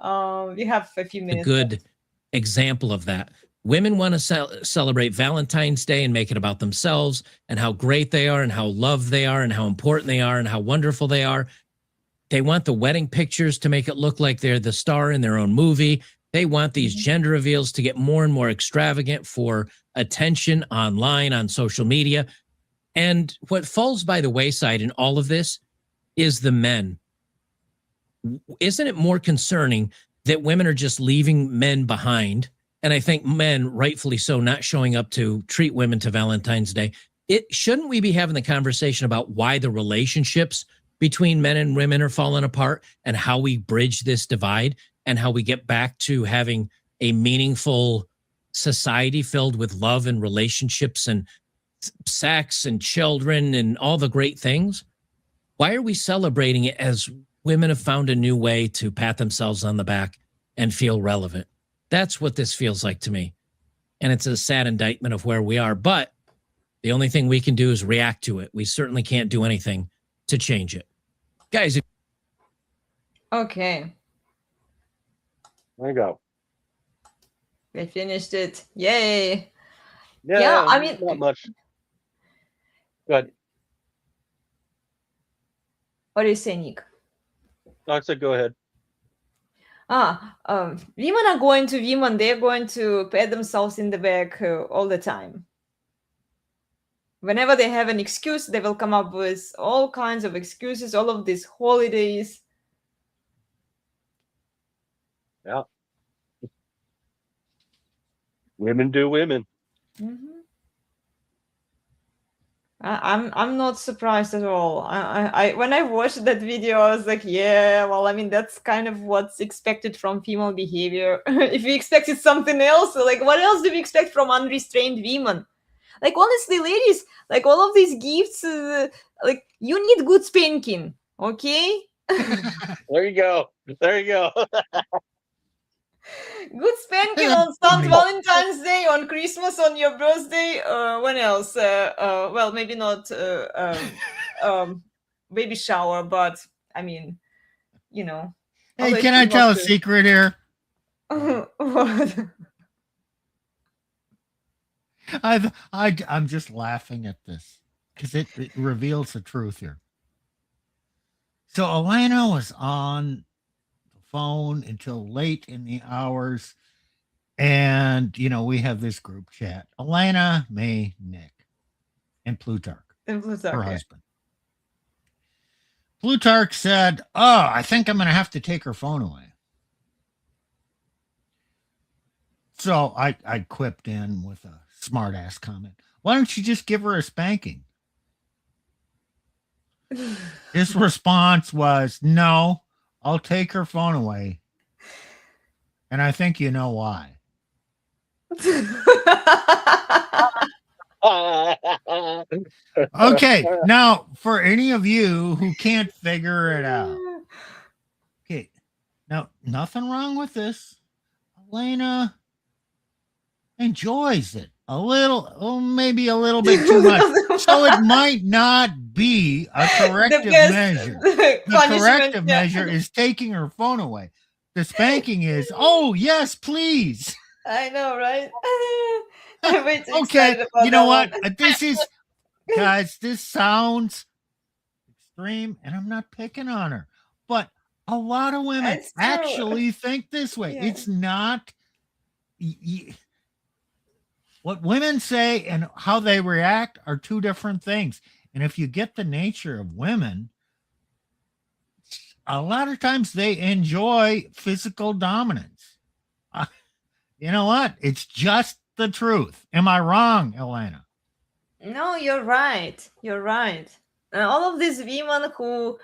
We have a few A minutes. good example of that. Women want to celebrate Valentine's Day and make it about themselves and how great they are and how loved they are and how important they are and how wonderful they are. They want the wedding pictures to make it look like they're the star in their own movie. They want these gender reveals to get more and more extravagant for attention online, on social media. And what falls by the wayside in all of this is the men. Isn't it more concerning that women are just leaving men behind? And I think men, rightfully so, not showing up to treat women to Valentine's Day. Shouldn't we be having the conversation about why the relationships between men and women are falling apart and how we bridge this divide and how we get back to having a meaningful society filled with love and relationships and sex and children and all the great things? Why are we celebrating it as women have found a new way to pat themselves on the back and feel relevant? That's what this feels like to me. And it's a sad indictment of where we are. But the only thing we can do is react to it. We certainly can't do anything to change it. Guys, Okay, There you go. we finished it. Yay! Yeah, I mean- not much. Good. What do you say, Nick? No, I said go ahead. Women are going to women. They're going to pat themselves in the back all the time. Whenever they have an excuse, they will come up with all kinds of excuses, all of these holidays. Yeah. Women do women. Mhm. I'm not surprised at all. I when I watched that video, I was like, yeah, well, I mean, that's kind of what's expected from female behavior. If we expected something else, like what else do we expect from unrestrained women? Like honestly, ladies, like all of these gifts, like you need good spanking, okay? There you go. There you go. Good spanking on St. Valentine's Day, on Christmas, on your birthday. When else? Well, maybe not baby shower, but I mean, Hey, always can I think tell a of the- secret here? What? I'm just laughing at this because it reveals the truth here. So Elena was on the phone until late in the hours, and we have this group chat. Elena, May, Nick, and Plutarch, And Plutarch, her yeah. husband. Plutarch said, "Oh, I think I'm going to have to take her phone away." So I quipped in with a smart ass comment. Why don't you just give her a spanking? His response was, "No, I'll take her phone away." And I think you know why. Okay, now for any of you who can't figure it out, okay, now nothing wrong with this. Elena enjoys it a little, maybe a little bit too much. So it might not be a corrective measure. The corrective measure is taking her phone away. The spanking is, oh, yes, please. I know, right? I'm way too Okay, excited about you know that what? one. This is, guys, this sounds extreme, and I'm not picking on her, but a lot of women It's true. actually think this way. Yeah. It's not what women say and how they react are two different things. And if you get the nature of women, a lot of times they enjoy physical dominance. You know what? It's just the truth. Am I wrong, Elena? No, you're right. You're right. And all of these women who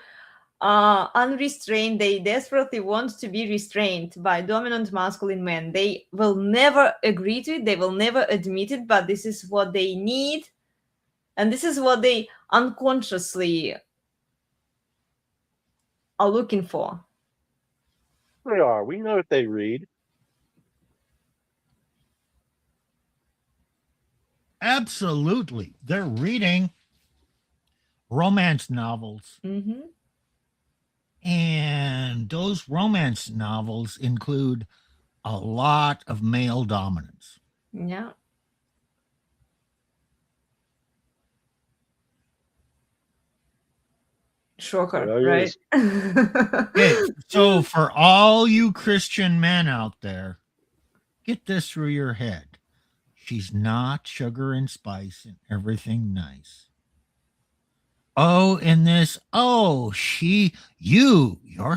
are unrestrained, they desperately want to be restrained by dominant masculine men. They will never agree to it. They will never admit it, but this is what they need. And this is what they unconsciously are looking for. They are. We know what they read. Absolutely. They're reading romance novels. Mm-hmm. And those romance novels include a lot of male dominance. Yeah. Shocker, Well, right? Okay, so for all you Christian men out there, get this through your head. She's not sugar and spice and everything nice. Oh, in this, your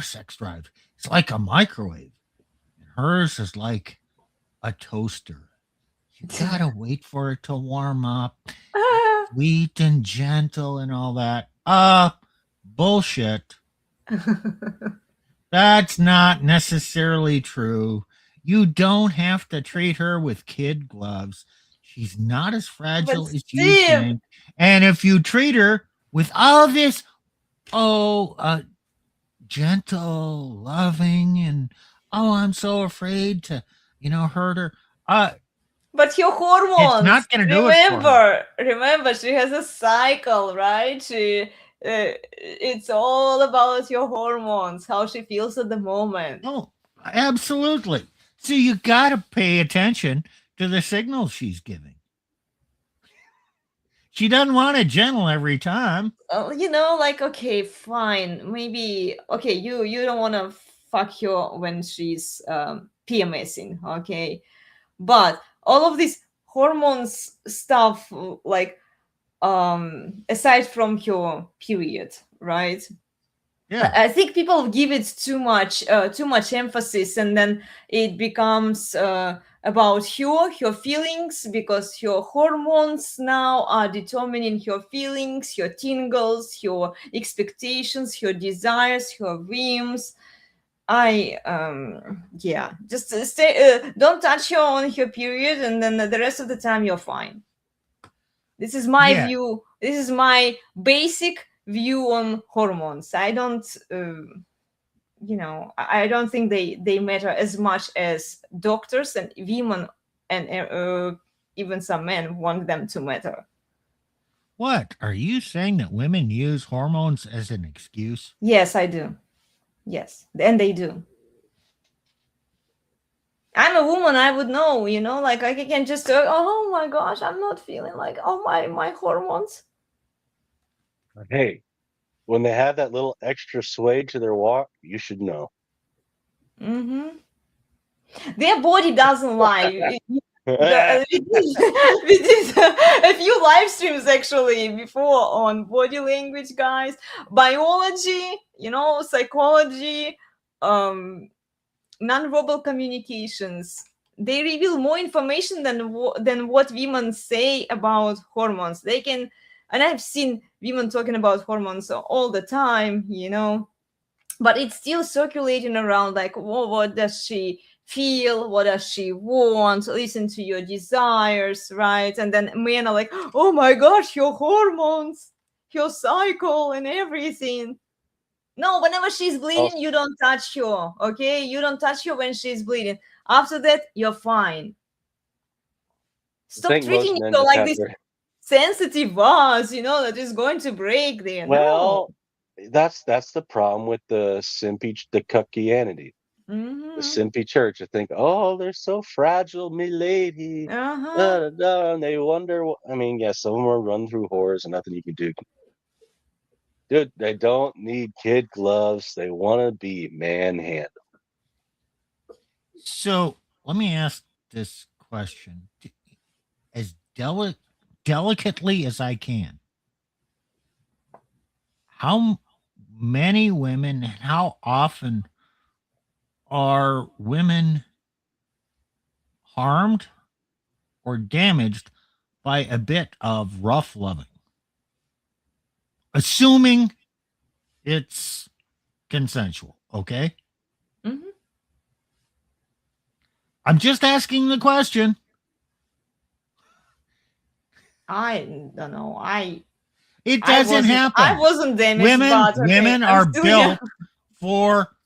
sex drive is like a microwave. And hers is like a toaster. You gotta wait for it to warm up. Sweet and gentle and all that. Bullshit. That's not necessarily true. You don't have to treat her with kid gloves. She's not as fragile But as you Steve, think. And if you treat her with all this, gentle, loving, and I'm so afraid to, hurt her. but your hormones. It's not going to do it for her. Remember, she has a cycle, right? It's all about your hormones, how she feels at the moment. Oh, absolutely. So you got to pay attention to the signals she's giving. She doesn't want it gentle every time. Like, okay, fine, maybe, okay, you don't want to fuck her when she's PMSing, okay, but all of this hormones stuff, like, aside from your period, right? Yeah. I think people give it too much emphasis, and then it becomes about her feelings, because your hormones now are determining her feelings, your tingles, your expectations, your desires, your whims. Just stay. Don't touch her on her period, and then the rest of the time you're fine. This is my view. This is my basic view on hormones. I don't I don't think they matter as much as doctors and women, and even some men want them to matter. What are you saying, that women use hormones as an excuse? Yes, I do. Yes, and they do. I'm a woman, I would know, like I can just oh my gosh, I'm not feeling like my hormones. Hey, when they have that little extra sway to their walk, you should know. Mm-hmm. Their body doesn't lie. Well, We did a few live streams actually before on body language, guys, biology, psychology, um, nonverbal communications. They reveal more information than what women say about hormones. They can, and I've seen women talking about hormones all the time, but it's still circulating around like, what does she feel, what does she want, listen to your desires, right? And then men are like, oh my gosh, your hormones, your cycle and everything. No, whenever she's bleeding, you don't touch her, okay? You don't touch her when she's bleeding. After that, you're fine. I Stop think most treating men her just like have this their sensitive vase, that is going to break there. No. well, that's the problem with the simpy the cuckianity. The Mm-hmm. simpy church. I think, oh, they're so fragile, me lady. Uh-huh. Da, da, da, and they wonder. I mean, yes, some of them are run through whores, and nothing you can do. Dude, they don't need kid gloves. They want to be manhandled. So let me ask this question as delicately as I can. How many women, how often are women harmed or damaged by a bit of rough loving? Assuming it's consensual, okay? Mm-hmm. I'm just asking the question. I don't know. It I doesn't wasn't I happen. wasn't damaged, but okay, Women I'm are still here. built for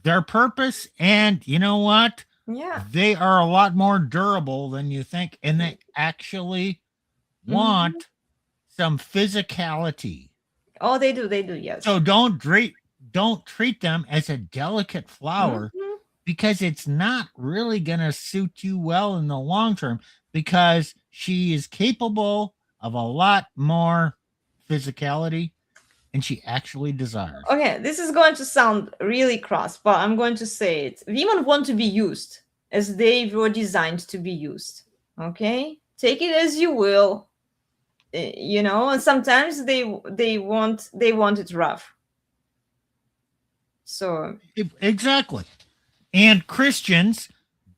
their purpose, and you know what? Yeah. They are a lot more durable than you think, and they actually want some physicality. Oh, they do, yes. So don't treat them as a delicate flower, Mhm. because it's not really going to suit you well in the long term, because she is capable of a lot more physicality and she actually desires. Okay, this is going to sound really cross, but I'm going to say it. Women want to be used as they were designed to be used. Okay? Take it as you will. And sometimes they want it rough. So Exactly. And Christians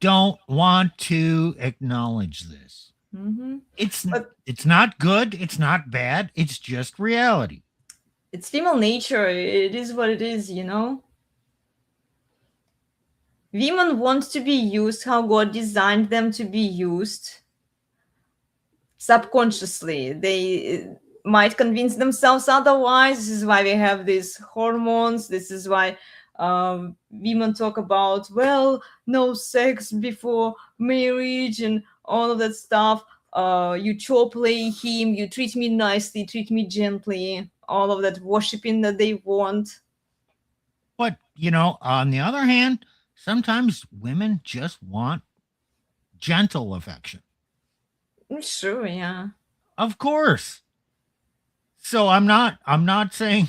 don't want to acknowledge this. mhm. It's not good, it's not bad, it's just reality. It's female nature. It is what it is. Women want to be used how God designed them to be used. Subconsciously, they might convince themselves otherwise. This is why we have these hormones. This is why women talk about, well, no sex before marriage and all of that stuff. You chore play him, you treat me nicely, treat me gently, all of that worshiping that they want. But, on the other hand, sometimes women just want gentle affection. Sure, yeah. Of course. So I'm not saying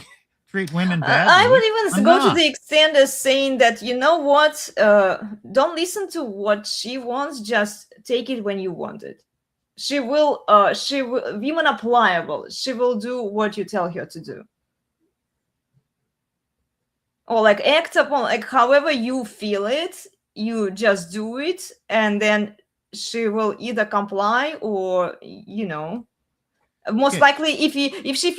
treat women badly. I would even go not. to the extent of saying that, you know what, don't listen to what she wants, just take it when you want it. Women are pliable. She will do what you tell her to do. Or like act upon, like however you feel it, you just do it, and then she will either comply or, most Okay. likely if she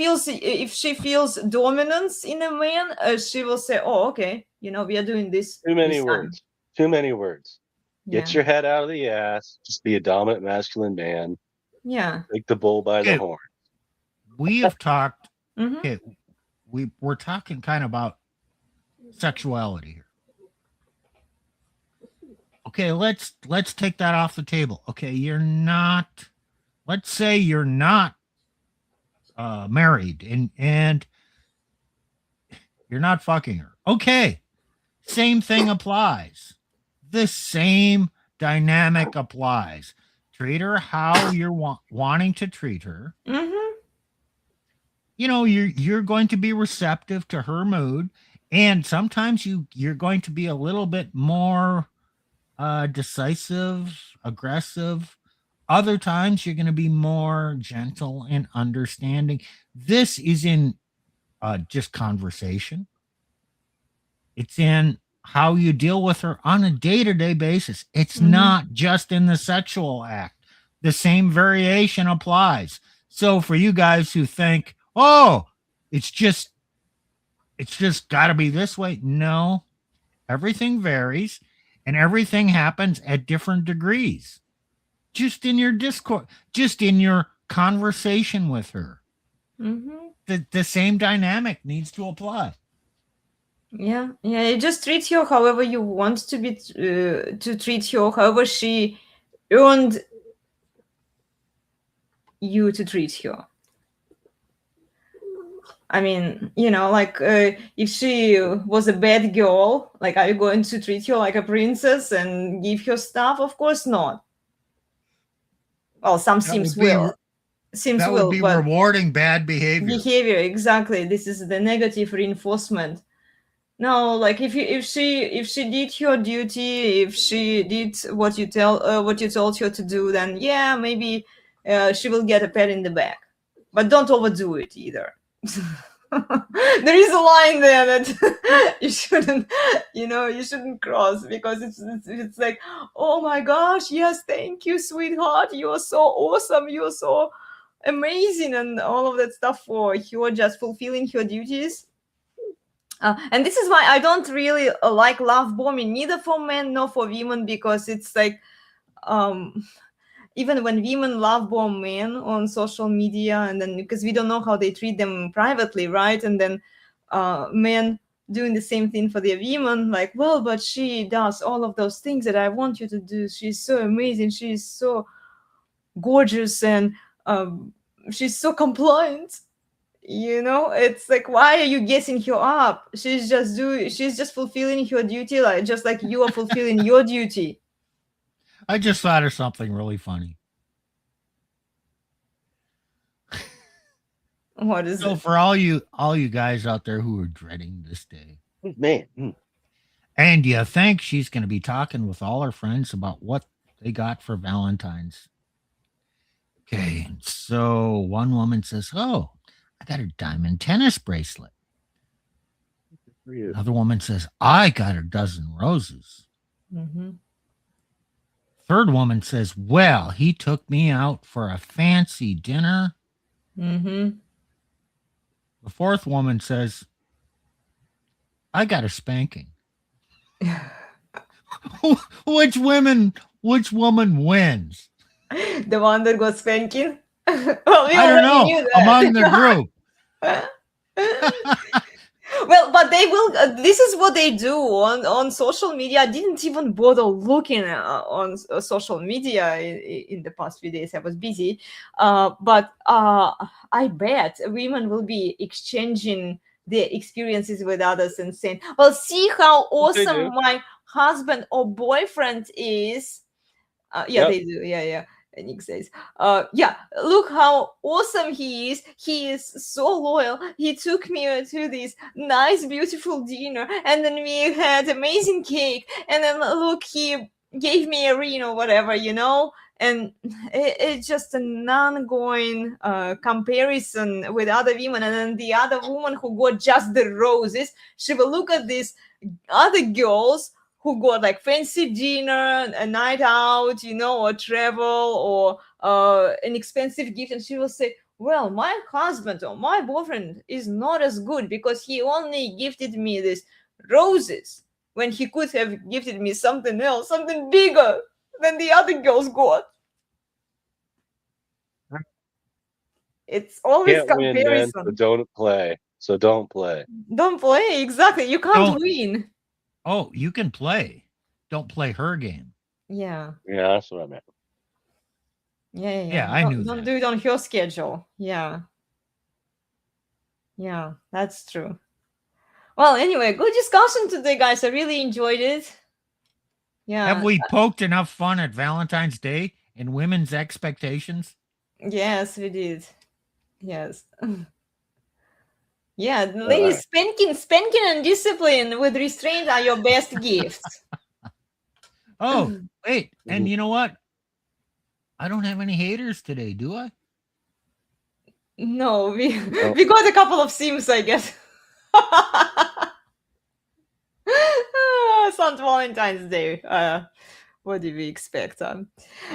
feels dominance in a man, she will say, oh, okay, we are doing this Too many this time. words. Too many words. Yeah. Get your head out of the ass. Just be a dominant masculine man. Yeah. Take the bull by the Okay. horn. We have talked. Mhm. Okay, we're talking kind of about sexuality here. Okay, let's take that off the table. Okay, let's say you're not married and you're not fucking her. Okay, same thing applies. The same dynamic applies. Treat her how you're wanting to treat her. Mm-hmm. You know, you're going to be receptive to her mood, and sometimes you're going to be a little bit more decisive, aggressive. Other times you're going to be more gentle and understanding. This is in just conversation. It's in how you deal with her on a day-to-day basis. It's Mhm. not just in the sexual act. The same variation applies. So for you guys who think, "Oh, it's just got to be this way." No, everything varies and everything happens at different degrees. Just in your discourse, just in your conversation with her. Mm-hmm. The same dynamic needs to apply. Yeah, yeah. You just treat her however you want to be to treat her, however she earned you to treat her. I mean, like if she was a bad girl, like are you going to treat her like a princess and give her stuff? Of course not. Well, some That seems would be will, seems that would will, be but rewarding bad behavior. exactly. This is the negative reinforcement. No, like if she did her duty, if she did what you told her to do, then yeah, maybe she will get a pat in the back, but don't overdo it either. There is a line there that you shouldn't cross, because it's like, oh my gosh, yes, thank you, sweetheart, you are so awesome, you are so amazing, and all of that stuff for her just fulfilling her duties. And this is why I don't really like love bombing, neither for men nor for women, because it's like, even when women love bomb men on social media, and then because we don't know how they treat them privately, right? And then men doing the same thing for their women, like, well, but she does all of those things that I want you to do. She's so amazing. She's so gorgeous, and she's so compliant. It's like, why are you guessing her up? She's just fulfilling her duty, like just like you are fulfilling your duty. I just thought of something really funny. What is So it? for all you guys out there who are dreading this day, Man, and you think she's going to be talking with all her friends about what they got for Valentine's. Okay, so one woman says, "Oh, I got a diamond tennis bracelet." for you. Another woman says, "I got a dozen roses." Mm-hmm. Third woman says, "Well, he took me out for a fancy dinner." Mm-hmm. The fourth woman says, "I got a spanking." Which woman wins? The one that got spanking. Well, we I don't already know. knew that. Among the group. Well, but they will. This is what they do on social media. I didn't even bother looking on social media in the past few days. I was busy, but I bet women will be exchanging their experiences with others and saying, "Well, see how They do. awesome my husband or boyfriend is." Yeah, Yep. they do. Yeah, yeah. And Nick says, yeah, look how awesome he is. He is so loyal. He took me to this nice, beautiful dinner, and then we had amazing cake. And then look, he gave me a ring or whatever, And it's just an ongoing comparison with other women. And then the other woman who got just the roses, she will look at these other girls who got like fancy dinner, a night out, or travel, or an expensive gift, and she will say, well, my husband or my boyfriend is not as good because he only gifted me these roses when he could have gifted me something else, something bigger than the other girls got. It's always Can't win, man. So comparison. don't play. So don't play. Don't play, exactly. You can't Don't. win. Oh, you can play. Don't play her game. Yeah. Yeah, that's what I meant. Yeah. Yeah, I knew Don't that. do it on your schedule. Yeah. Yeah, that's true. Well, anyway, good discussion today, guys. I really enjoyed it. Yeah. Have we poked enough fun at Valentine's Day and women's expectations? Yes, we did. Yes. Yeah, ladies, spanking and discipline with restraint are your best gifts. Oh, wait. And Mhm. you know what? I don't have any haters today, do I? No, we Oh. we got a couple of sims, I guess. St. Valentine's Day. What do we expect?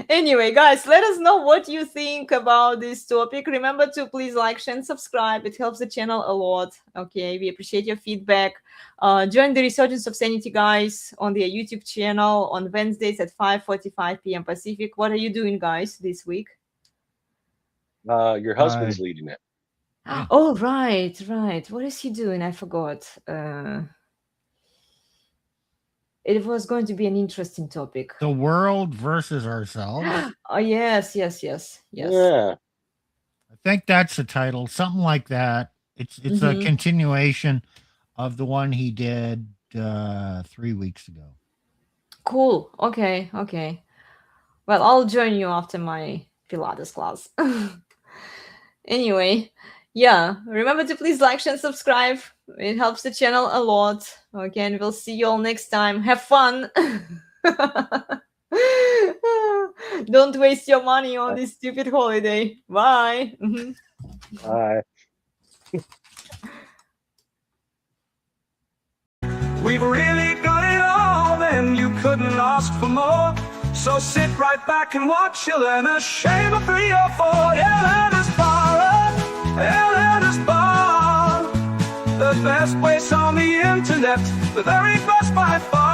Anyway, guys, let us know what you think about this topic. Remember to please like, share, and subscribe. It helps the channel a lot. Okay, we appreciate your feedback. Join the Resurgence of Sanity guys on their YouTube channel on Wednesdays at 5:45 p.m. Pacific. What are you doing, guys, this week? Your husband's leading it. Yeah. Oh, right. What is he doing? I forgot. It was going to be an interesting topic. The world versus ourselves. Oh, yes. Yeah. I think that's the title, something like that. It's a Mhm. continuation of the one he did 3 weeks ago. Cool. Okay. Well, I'll join you after my Pilates class. Anyway, yeah, remember to please like, share, and subscribe. It helps the channel a lot. Okay, and we'll see you all next time. Have fun. Don't waste your money on this stupid holiday. Bye. Mhm. Bye. We've really got it all, and you couldn't ask for more. So sit right back and watch. You'll learn a shame of 3 or 4. Elena's Bar, Elena's Bar. The best place on the internet, the very best by far.